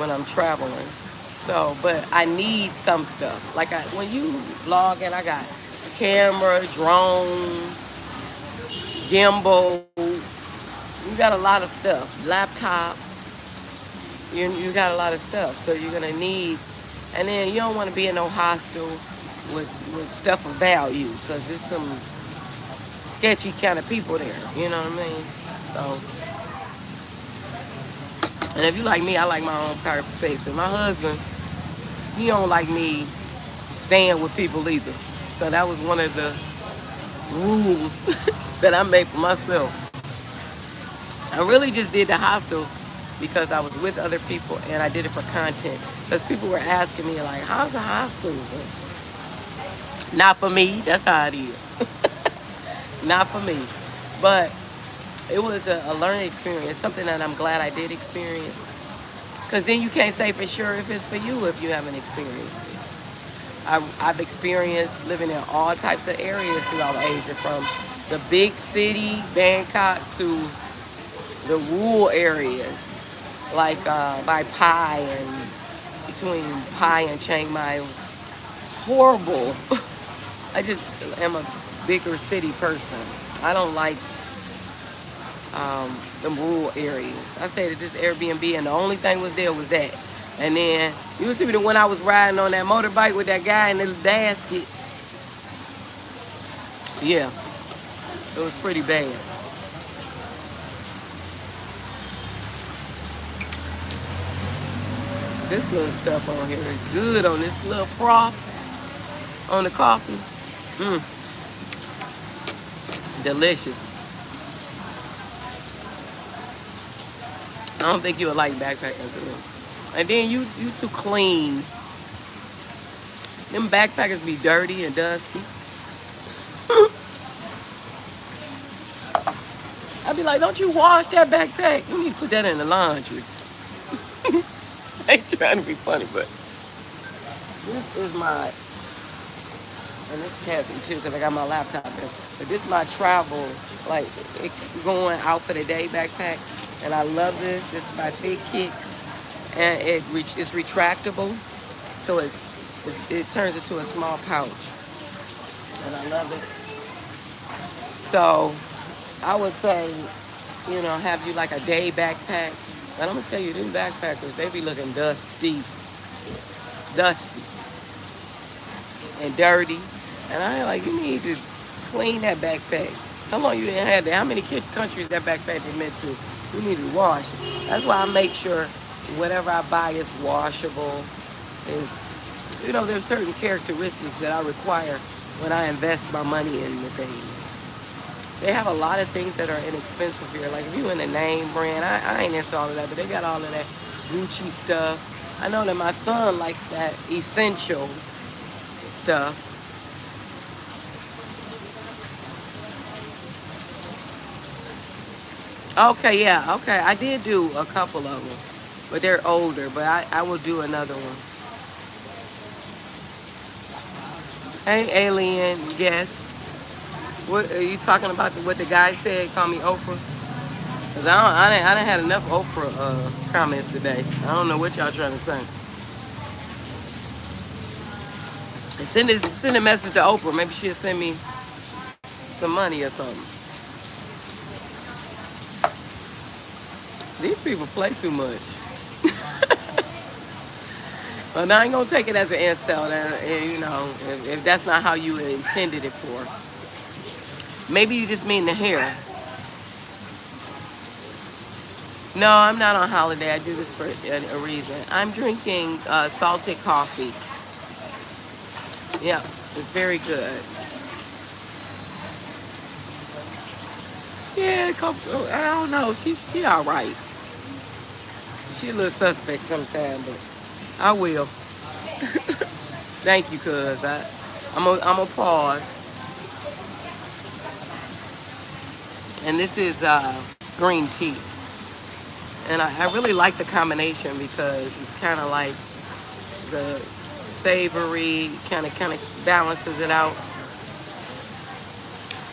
when I'm traveling. So, but I need some stuff. Like when you log in, I got a camera, drone, gimbal. You got a lot of stuff. Laptop. You got a lot of stuff. So you're gonna need, and then you don't want to be in no hostel with stuff of value because there's some sketchy kind of people there. You know what I mean? So. And if you like me, I like my own private space. And my husband, he don't like me staying with people either. So that was one of the rules that I made for myself. I really just did the hostel because I was with other people and I did it for content. Because people were asking me like, how's a hostel? Not for me, that's how it is. Not for me. But it was a learning experience, something that I'm glad I did experience. Because then you can't say for sure if it's for you if you haven't experienced it. I've experienced living in all types of areas throughout Asia, from the big city, Bangkok, to the rural areas, like by Pai and between Pai and Chiang Mai. It was horrible. I just am a bigger city person. I don't like them rural areas. I stayed at this Airbnb, and the only thing was there was that. And then you see me when I was riding on that motorbike with that guy in the basket. Yeah, it was pretty bad. This little stuff on here is good on this little froth on the coffee. Mmm, delicious. I don't think you would like backpackers, girl. And then you too clean. Them backpackers be dirty and dusty. I'd be like, don't you wash that backpack? You need to put that in the laundry. I ain't trying to be funny, but this is my, and it's heavy too because I got my laptop in. But this is my travel, like going out for the day backpack. And I love this. It's by Big Kicks. And it's retractable. So it turns into a small pouch. And I love it. So I would say, have you like a day backpack. And I'm going to tell you, them backpackers, they be looking dusty, and dirty. And I ain't like, you need to clean that backpack. How long you didn't have that? How many countries that backpack been meant to? You need to wash it. That's why I make sure whatever I buy is washable. It's, there's certain characteristics that I require when I invest my money in the things. They have a lot of things that are inexpensive here. Like if you in a name brand, I ain't into all of that, but they got all of that Gucci stuff. I know that my son likes that essential stuff. Okay, yeah, okay. I did do a couple of them, but they're older, but I will do another one. Hey, alien guest. What are you talking about? What the guy said? Call me Oprah. Cause I done had enough Oprah comments today. I don't know what y'all trying to say. And send a message to Oprah. Maybe she'll send me some money or something. These people play too much. But I ain't gonna take it as an insult. If that's not how you intended it for. Maybe you just mean the hair. No, I'm not on holiday. I do this for a reason. I'm drinking salted coffee. Yeah, it's very good. Yeah, I don't know. She all right. She a little suspect sometimes, but I will. Thank you, cuz. I'm a pause. And this is green tea. And I really like the combination because it's kind of like the savory, kind of balances it out.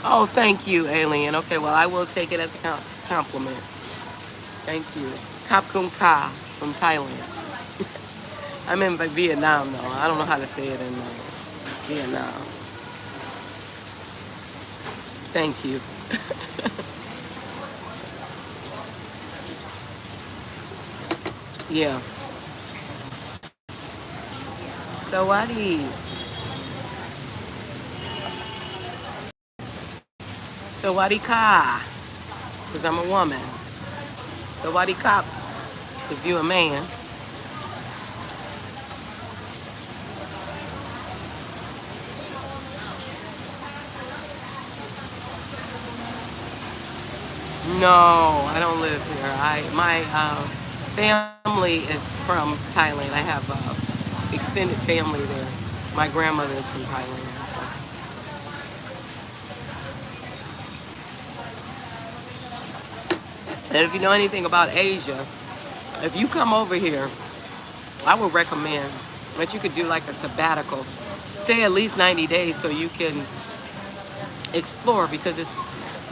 Oh, thank you, alien. Okay, well, I will take it as a compliment. Thank you. Kap Kun Ka from Thailand. I'm in Vietnam, though. I don't know how to say it in Vietnam. Thank you. Yeah. So wadi ka? Because I'm a woman. So wadi ka if you a man. No, I don't live here. My family is from Thailand. I have extended family there. My grandmother is from Thailand. So. And if you know anything about Asia, if you come over here, I would recommend that you could do like a sabbatical. Stay at least 90 days so you can explore because it's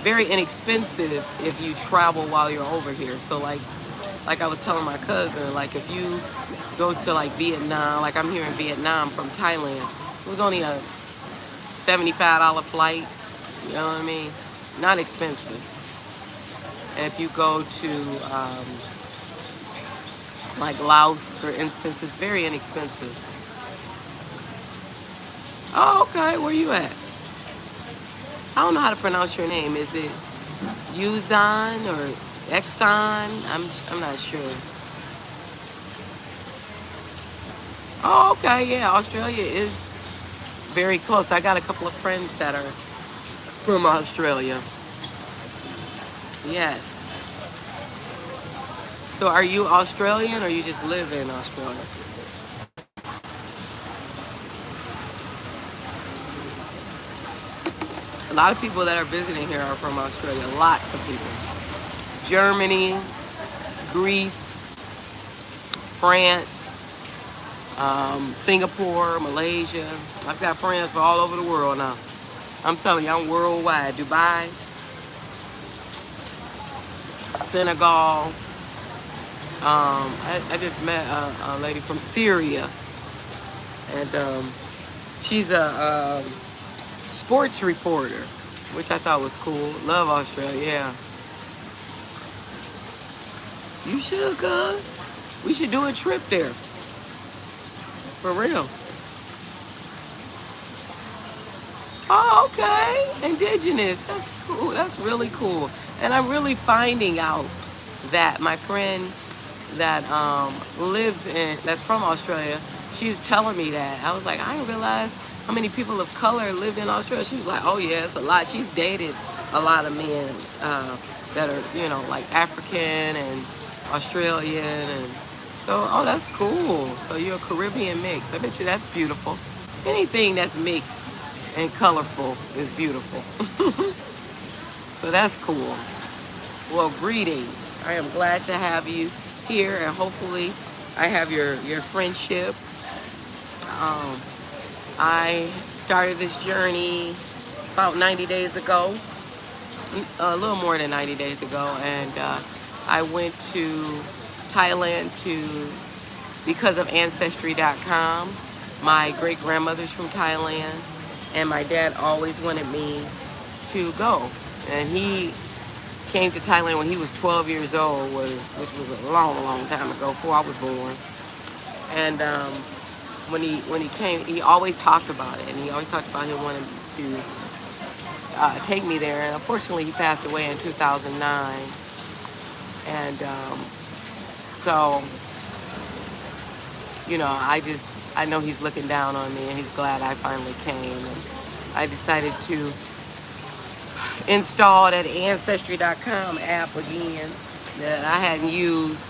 very inexpensive if you travel while you're over here. So like I was telling my cousin, like if you go to like Vietnam, like I'm here in Vietnam from Thailand, it was only a $75 flight. You know what I mean? Not expensive. If you go to like Laos, for instance, it's very inexpensive. Oh, okay. Where you at? I don't know how to pronounce your name. Is it Yuzan or Exxon? I'm not sure. Oh, okay. Yeah, Australia is very close. I got a couple of friends that are from Australia. Yes. So are you Australian or you just live in Australia? A lot of people that are visiting here are from Australia. Lots of people. Germany, Greece, France, Singapore, Malaysia. I've got friends for all over the world now. I'm telling you, I'm worldwide. Dubai, Senegal. I just met a lady from Syria, and she's a sports reporter, which I thought was cool. Love Australia, yeah. You should, cuz. We should do a trip there. For real. Oh, okay. Indigenous. That's cool. That's really cool. And I'm really finding out that my friend that that's from Australia, she was telling me that. I was like, I didn't realize how many people of color lived in Australia. She was like, oh yeah, it's a lot. She's dated a lot of men that are, like African and Australian. And so, oh, that's cool. So you're a Caribbean mix. I bet you that's beautiful. Anything that's mixed and colorful is beautiful. So that's cool. Well, greetings. I am glad to have you here, and hopefully I have your friendship. I started this journey about 90 days ago, a little more than 90 days ago, and I went to Thailand because of Ancestry.com. My great-grandmother's from Thailand, and my dad always wanted me to go. And he came to Thailand when he was 12 years old, which was a long, long time ago, before I was born. And when he came, he always talked about it, and he always talked about him wanting to take me there. And unfortunately, he passed away in 2009. And so, I know he's looking down on me, and he's glad I finally came. And I decided to install that Ancestry.com app again that I hadn't used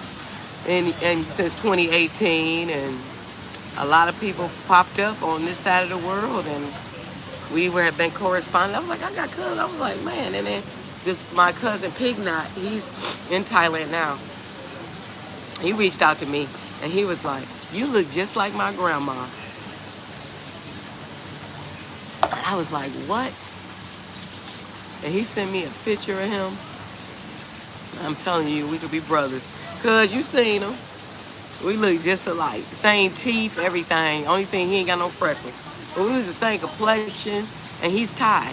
since 2018, and a lot of people popped up on this side of the world, and we have been corresponding. I was like, I got cousins. I was like, man, and then my cousin Pignot, he's in Thailand now. He reached out to me, and he was like, you look just like my grandma. And I was like, what? And he sent me a picture of him. I'm telling you, we could be brothers. Cuz you seen him. We look just alike. Same teeth, everything. Only thing, he ain't got no freckles. But we was the same complexion, and he's Thai.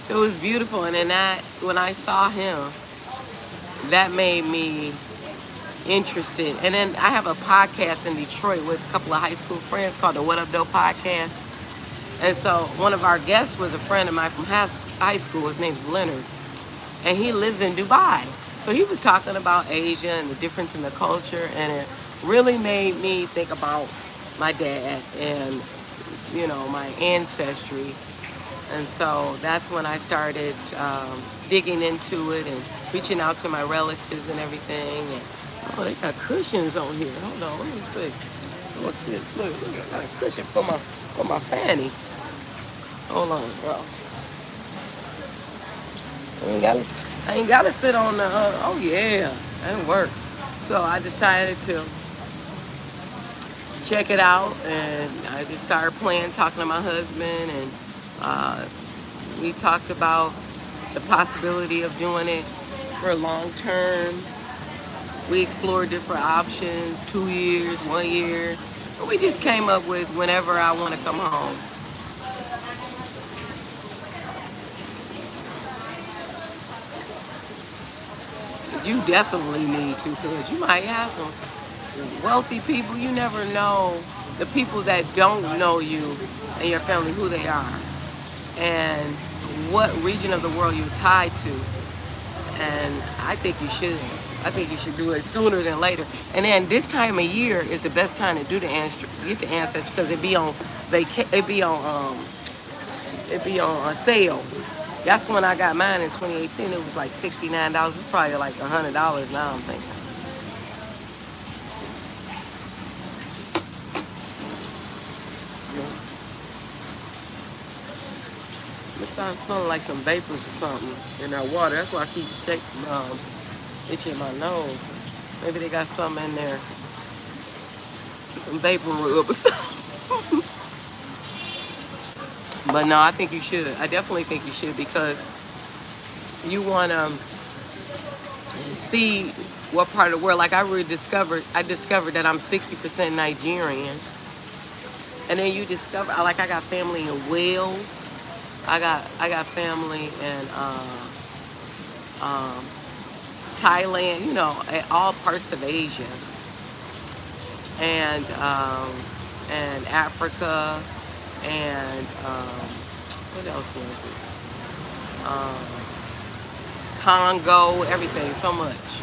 So it was beautiful. And then when I saw him, that made me interested. And then I have a podcast in Detroit with a couple of high school friends called the What Up Doe podcast. And so one of our guests was a friend of mine from high school. His name's Leonard. And he lives in Dubai. So he was talking about Asia and the difference in the culture. And it really made me think about my dad and, my ancestry. And so that's when I started digging into it and reaching out to my relatives and everything. And, oh, they got cushions on here. Hold on, let me see. Look, I got a cushion for my fanny. Hold on, bro. I ain't gotta sit on the. Oh yeah, that didn't work. So I decided to check it out, and I just started talking to my husband, and we talked about the possibility of doing it for long term. We explored different options, 2 years, 1 year. But we just came up with whenever I want to come home. You definitely need to, because you might have some wealthy people. You never know the people that don't know you and your family, who they are, and what region of the world you're tied to. And I think you should. I think you should do it sooner than later. And then this time of year is the best time to do get the ancestry, because it be on a sale. That's when I got mine in 2018. It was like $69. It's probably like $100 now, I'm thinking. It sounds smelling like some vapors or something in that water. That's why I keep itching my nose. Maybe they got something in there. Some vapor rub or something. But no, I think you should. I definitely think you should, because you want to see what part of the world. Like I discovered that I'm 60% Nigerian. And then you discover, I got family in Wales. I got family in Thailand, all parts of Asia, and Africa, and what else was it? Congo, everything, so much.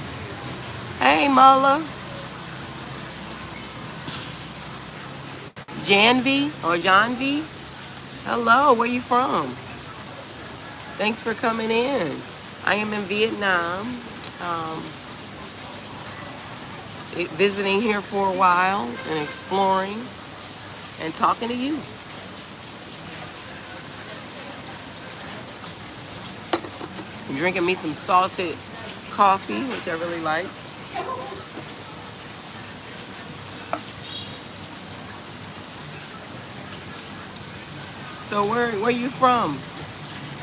Hey, Mullah. Janvi or Janvi. Hello, where you from? Thanks for coming in. I am in Vietnam, visiting here for a while and exploring and talking to you. I'm drinking me some salted coffee, which I really like. So where you from?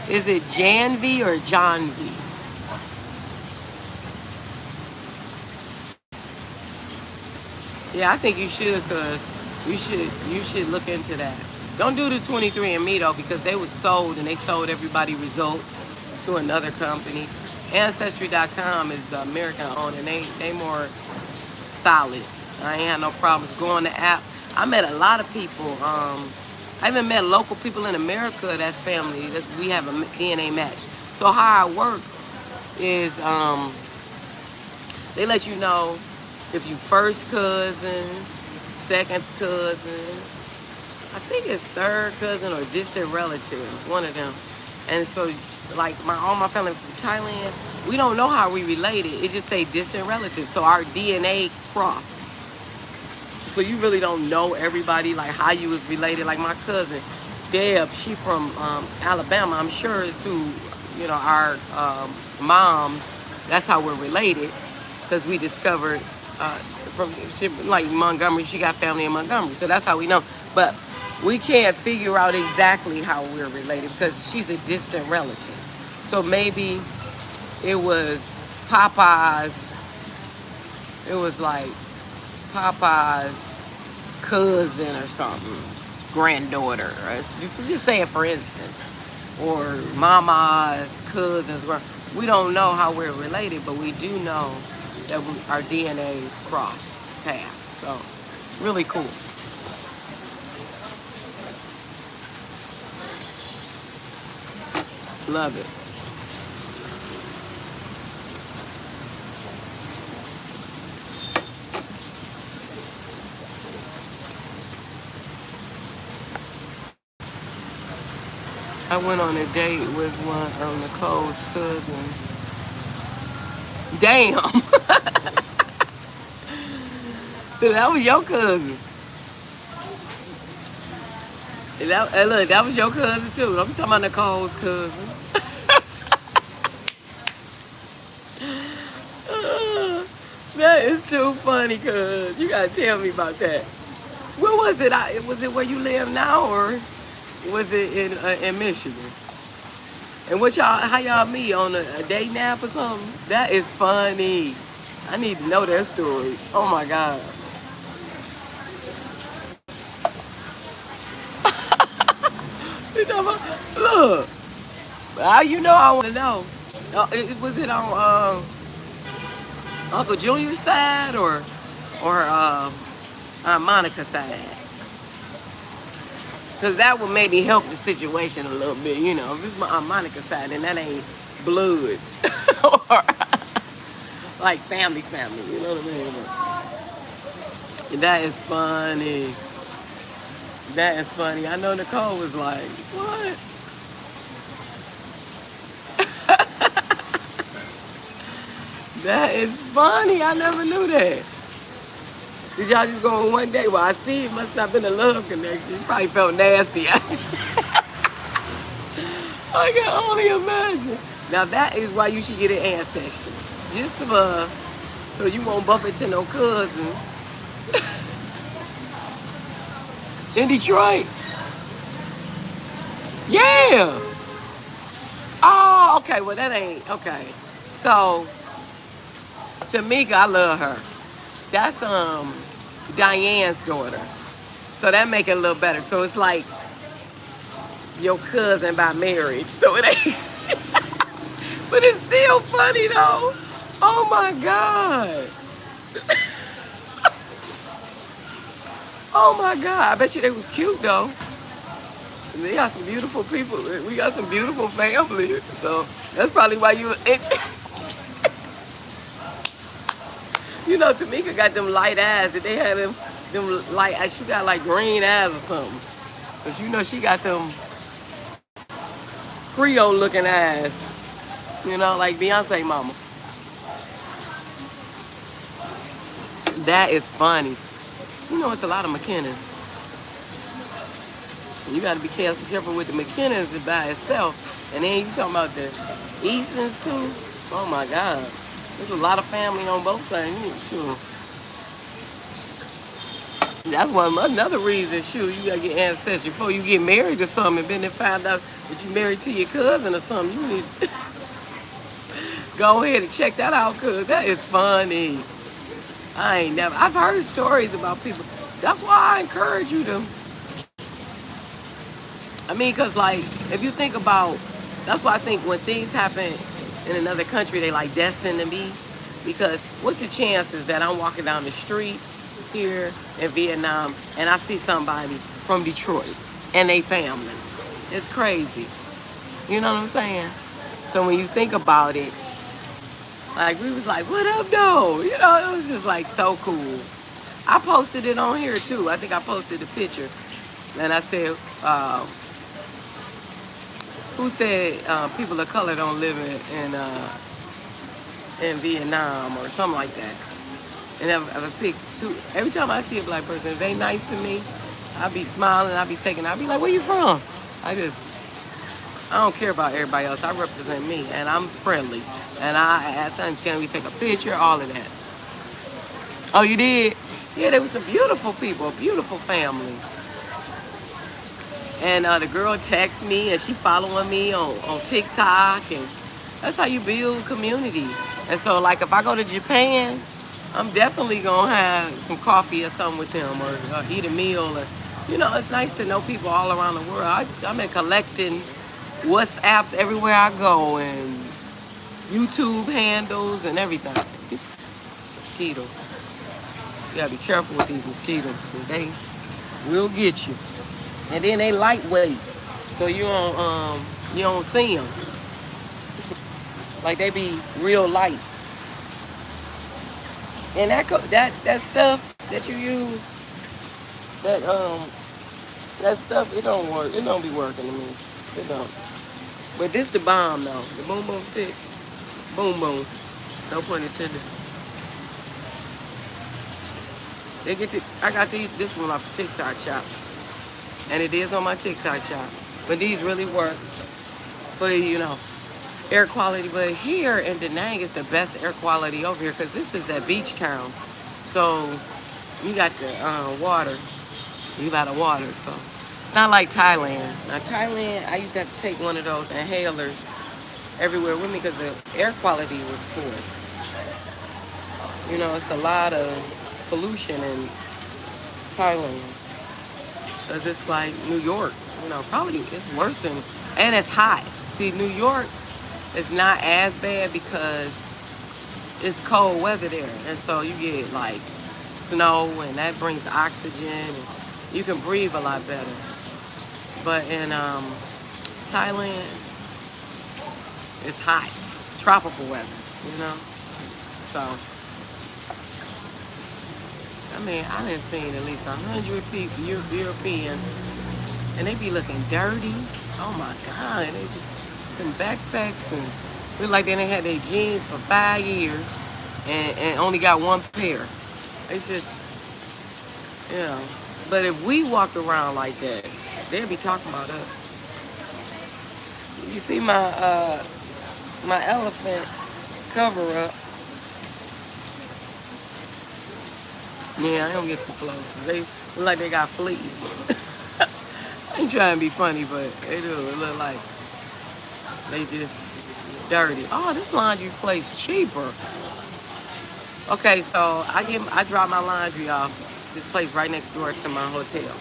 Is it Janvi or Johnvi? Yeah, I think you should, cause you should look into that. Don't do the 23andMe though, because they was sold, and they sold everybody results to another company. Ancestry.com is American owned, and they more solid. I ain't had no problems going the app. I met a lot of people. I even met local people in America that's family. That we have a DNA match. So how I work is they let you know if you first cousins, second cousins, I think it's third cousin or distant relative, one of them. And so, like all my family from Thailand, we don't know how we related. It just say distant relative. So our DNA cross. So you really don't know everybody, like how you was related. Like my cousin, Deb, she from Alabama. I'm sure through, our moms, that's how we're related, because we discovered like Montgomery. She got family in Montgomery, so that's how we know. But we can't figure out exactly how we're related, because she's a distant relative. So maybe it was Popeye's. It was like Popeye's cousin or something, granddaughter. Just saying, for instance, or Mama's cousins. We don't know how we're related, but we do know that our DNAs cross paths. So, really cool. Love it. I went on a date with one of Nicole's cousins. Damn. That was your cousin. Hey, look, that was your cousin too. I'm talking about Nicole's cousin. That is too funny, cuz. You gotta tell me about that. Where was it? Was it where you live now, or was it in Michigan? And how y'all meet, on a date nap or something? That is funny. I need to know that story. Oh my God. Look, how you know I want to know? Was it on Uncle Junior's side or Aunt Monica's side? Because that would maybe help the situation a little bit, you know. If it's my Aunt Monica's side, then that ain't blood. Or like family, you know what I mean? That is funny. That is funny. I know Nicole was like, what? That is funny. I never knew that. Did y'all just go on one day? Well, I see it must not have been a love connection. You probably felt nasty. I can only imagine. Now that is why you should get an ancestry. Just so you won't bump into no cousins. In Detroit. Yeah. Oh, okay. Well, that ain't okay. So, Tamika, I love her. That's Diane's daughter. So that make it a little better. So it's like your cousin by marriage. So it ain't. But it's still funny though. Oh my God. Oh my God. I bet you they was cute though. They got some beautiful people. We got some beautiful family. So that's probably why you interested. You know, Tamika got them light eyes. Did they have them light eyes? She got like green eyes or something. But you know, she got them Creole looking eyes. You know, like Beyonce mama. That is funny. You know, it's a lot of McKinnons. You got to be careful with the McKinnons by itself. And then you talking about the Eastons too. Oh my God. There's a lot of family on both sides. Sure. That's another reason, sure, you gotta get ancestry before you get married or something. And then they find out that you married to your cousin or something. You need to go ahead and check that out, cause that is funny. I've heard stories about people. That's why I encourage you to. I mean, cause like if you think about, that's why I think when things happen in another country, they like destined to be. Because what's the chances that I'm walking down the street here in Vietnam and I see somebody from Detroit and they family? It's crazy. You know what I'm saying? So when you think about it, like we was like, what up though? You know, it was just like so cool. I posted it on here too. I think I posted the picture. And I said, who said people of color don't live in Vietnam or something like that? And I've picked every time I see a black person, if they nice to me, I be smiling, I be like, where you from? I don't care about everybody else. I represent me and I'm friendly. And I asked them, can we take a picture? All of that. Oh, you did? Yeah, there was some beautiful people, a beautiful family. And the girl texts me and she following me on TikTok, and that's how you build community. And so like if I go to Japan, I'm definitely gonna have some coffee or something with them or eat a meal. Or, you know, it's nice to know people all around the world. I've been collecting WhatsApps everywhere I go and YouTube handles and everything. Mosquito. You gotta be careful with these mosquitoes because they will get you. And then they lightweight, so you don't see them. Like they be real light. And that stuff that you use, that stuff, it don't work. It don't be working to me. It don't. But this the bomb though. The boom boom stick. Boom boom. No pun intended. I got this one off the TikTok shop. And it is on my TikTok shop. But these really work for, you know, air quality. But here in Da Nang is the best air quality over here because this is at beach town. So you got the water. You got the water. So it's not like Thailand. Now Thailand, I used to have to take one of those inhalers everywhere with me because the air quality was poor. You know, it's a lot of pollution in Thailand. Because it's like New York, you know, probably it's worse than, and it's hot. See, New York is not as bad because it's cold weather there, and so you get like snow, and that brings oxygen, and you can breathe a lot better. But in Thailand, it's hot, tropical weather, you know. So I mean, I done seen at least 100 people, Europeans, and they be looking dirty. Oh my God, they just them backpacks and look like they done had their jeans for 5 years and only got one pair. It's just, you know. But if we walked around like that, they'd be talking about us. You see my elephant cover up. Yeah, I don't get too close. They look like they got fleas. I ain't trying to be funny, but they do. It look like they just dirty. Oh, this laundry place cheaper. Okay, so I drop my laundry off this place right next door to my hotel.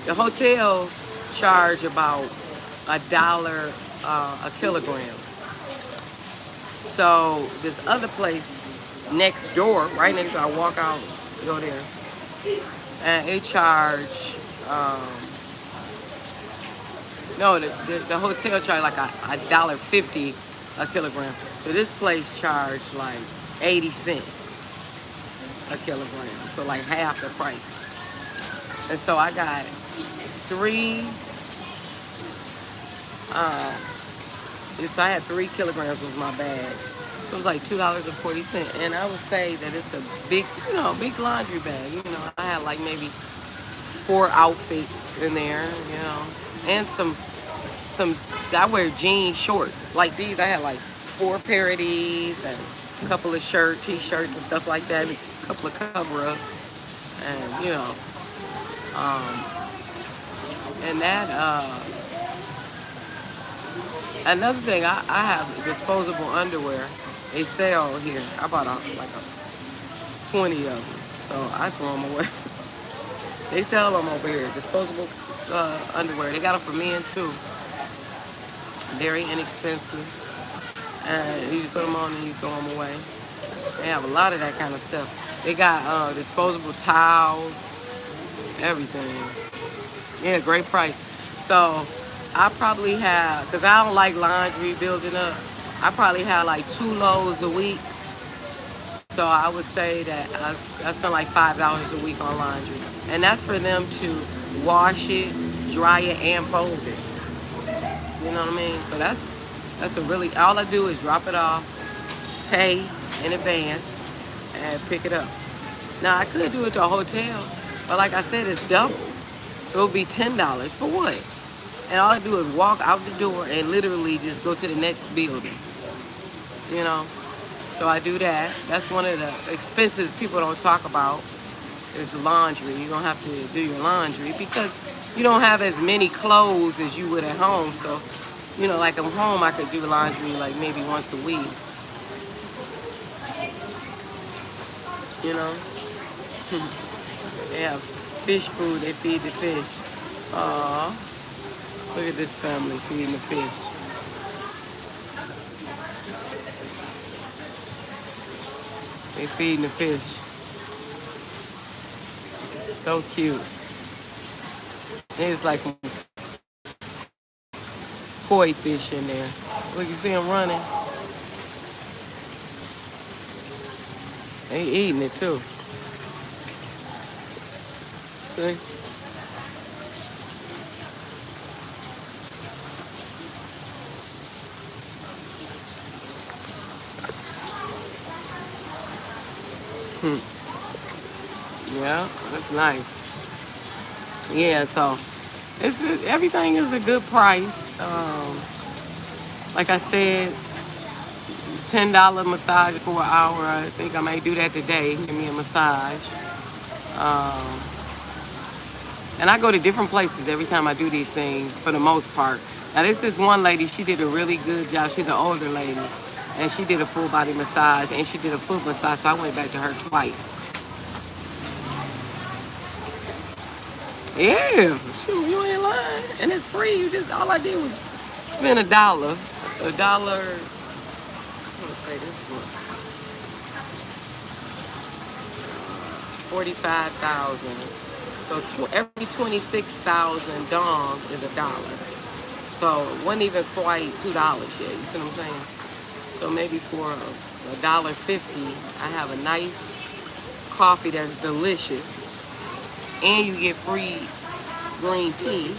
The hotel charge about $1 a kilogram. So this other place next door, right next door, I walk out, go there, and it charge. No, the hotel charge like $1.50 a kilogram. So this place charged like 80 cents a kilogram, so like half the price. And so I got three. So I had 3 kilograms with my bag. So it was like $2.40. And I would say that it's a big, big laundry bag. You know, I had like maybe 4 outfits in there, and some, I wear jean shorts. Like these, I had like 4 pair of these and a couple of t-shirts and stuff like that, and a couple of cover-ups. And, and that, another thing, I have disposable underwear. They sell here. I bought like 20 of them, so I throw them away. They sell them over here, disposable underwear. They got them for men too. Very inexpensive. And you just put them on and you throw them away. They have a lot of that kind of stuff. They got disposable towels, everything. Yeah, great price. So I probably have, because I don't like laundry building up, I probably have like 2 loads a week. So I would say that I spend like $5 a week on laundry. And that's for them to wash it, dry it, and fold it. You know what I mean? So that's a really, all I do is drop it off, pay in advance, and pick it up. Now I could do it to a hotel, but like I said, it's double. So it'll be $10 for what? And all I do is walk out the door and literally just go to the next building. You know? So I do that. That's one of the expenses people don't talk about is laundry. You don't have to do your laundry because you don't have as many clothes as you would at home. So, like at home, I could do laundry like maybe once a week. You know? They have fish food. They feed the fish. Aww. Look at this family feeding the fish. They feeding the fish. So cute. There's like koi fish in there. Look, you see them running? They eating it too. See? Yeah, that's nice. Yeah, so everything is a good price. Like I said, $10 massage for an hour. I think I may do that today. Give me a massage. And I go to different places every time I do these things for the most part. Now there's this one lady, she did a really good job. She's an older lady. And she did a full body massage and she did a foot massage. So I went back to her twice. Yeah, shoot, you ain't lying. And it's free. All I did was spend $1. $1. Let's say this one. 45,000. So every 26,000 dong is $1. So it wasn't even quite $2 yet. You see what I'm saying? So maybe for $1.50, I have a nice coffee that's delicious, and you get free green tea.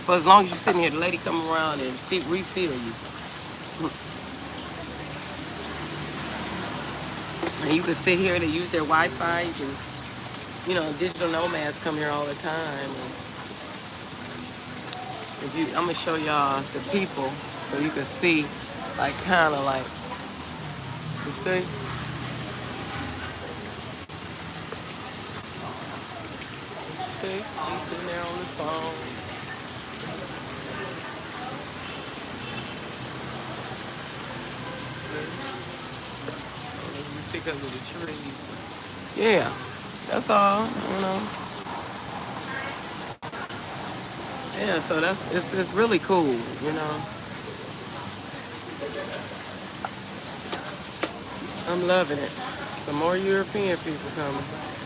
But as long as you're sitting here, the lady come around and refill you. And you can sit here. They use their Wi-Fi. You can, digital nomads come here all the time. And I'm gonna show y'all the people so you can see, like, kind of like, you see. See, he's sitting there on his phone. You see, because of the trees. Yeah, that's all. Yeah, so it's really cool. I'm loving it. Some more European people coming.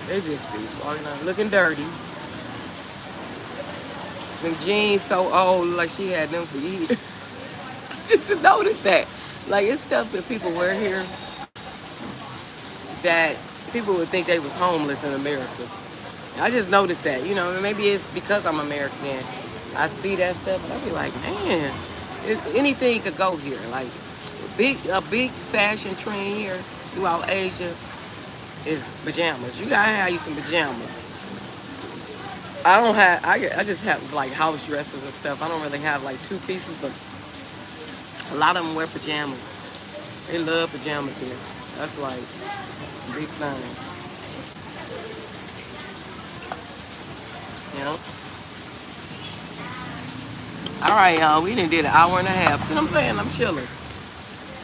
They just be walking out looking dirty. Them jeans so old, like she had them for years. Just notice that. Like, it's stuff that people wear here that people would think they was homeless in America. I just noticed that. Maybe it's because I'm American. I see that stuff, and I be like, man, anything could go here. Like, a big fashion trend here throughout Asia is pajamas. You gotta have you some pajamas. I just have like house dresses and stuff. I don't really have like two pieces, but a lot of them wear pajamas. They love pajamas here. That's like a big thing. All right, y'all. We done did an hour and a half. See what I'm saying? I'm chilling.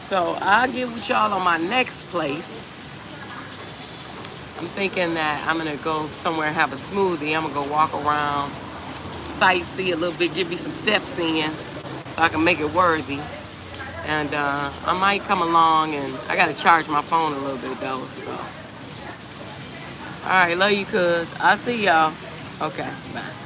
So I'll get with y'all on my next place. I'm thinking that I'm gonna go somewhere and have a smoothie. I'm gonna go walk around, sightsee a little bit, give me some steps in, so I can make it worthy. And I might come along, and I gotta charge my phone a little bit though. So, all right, love you, cuz. I'll see y'all. Okay, bye.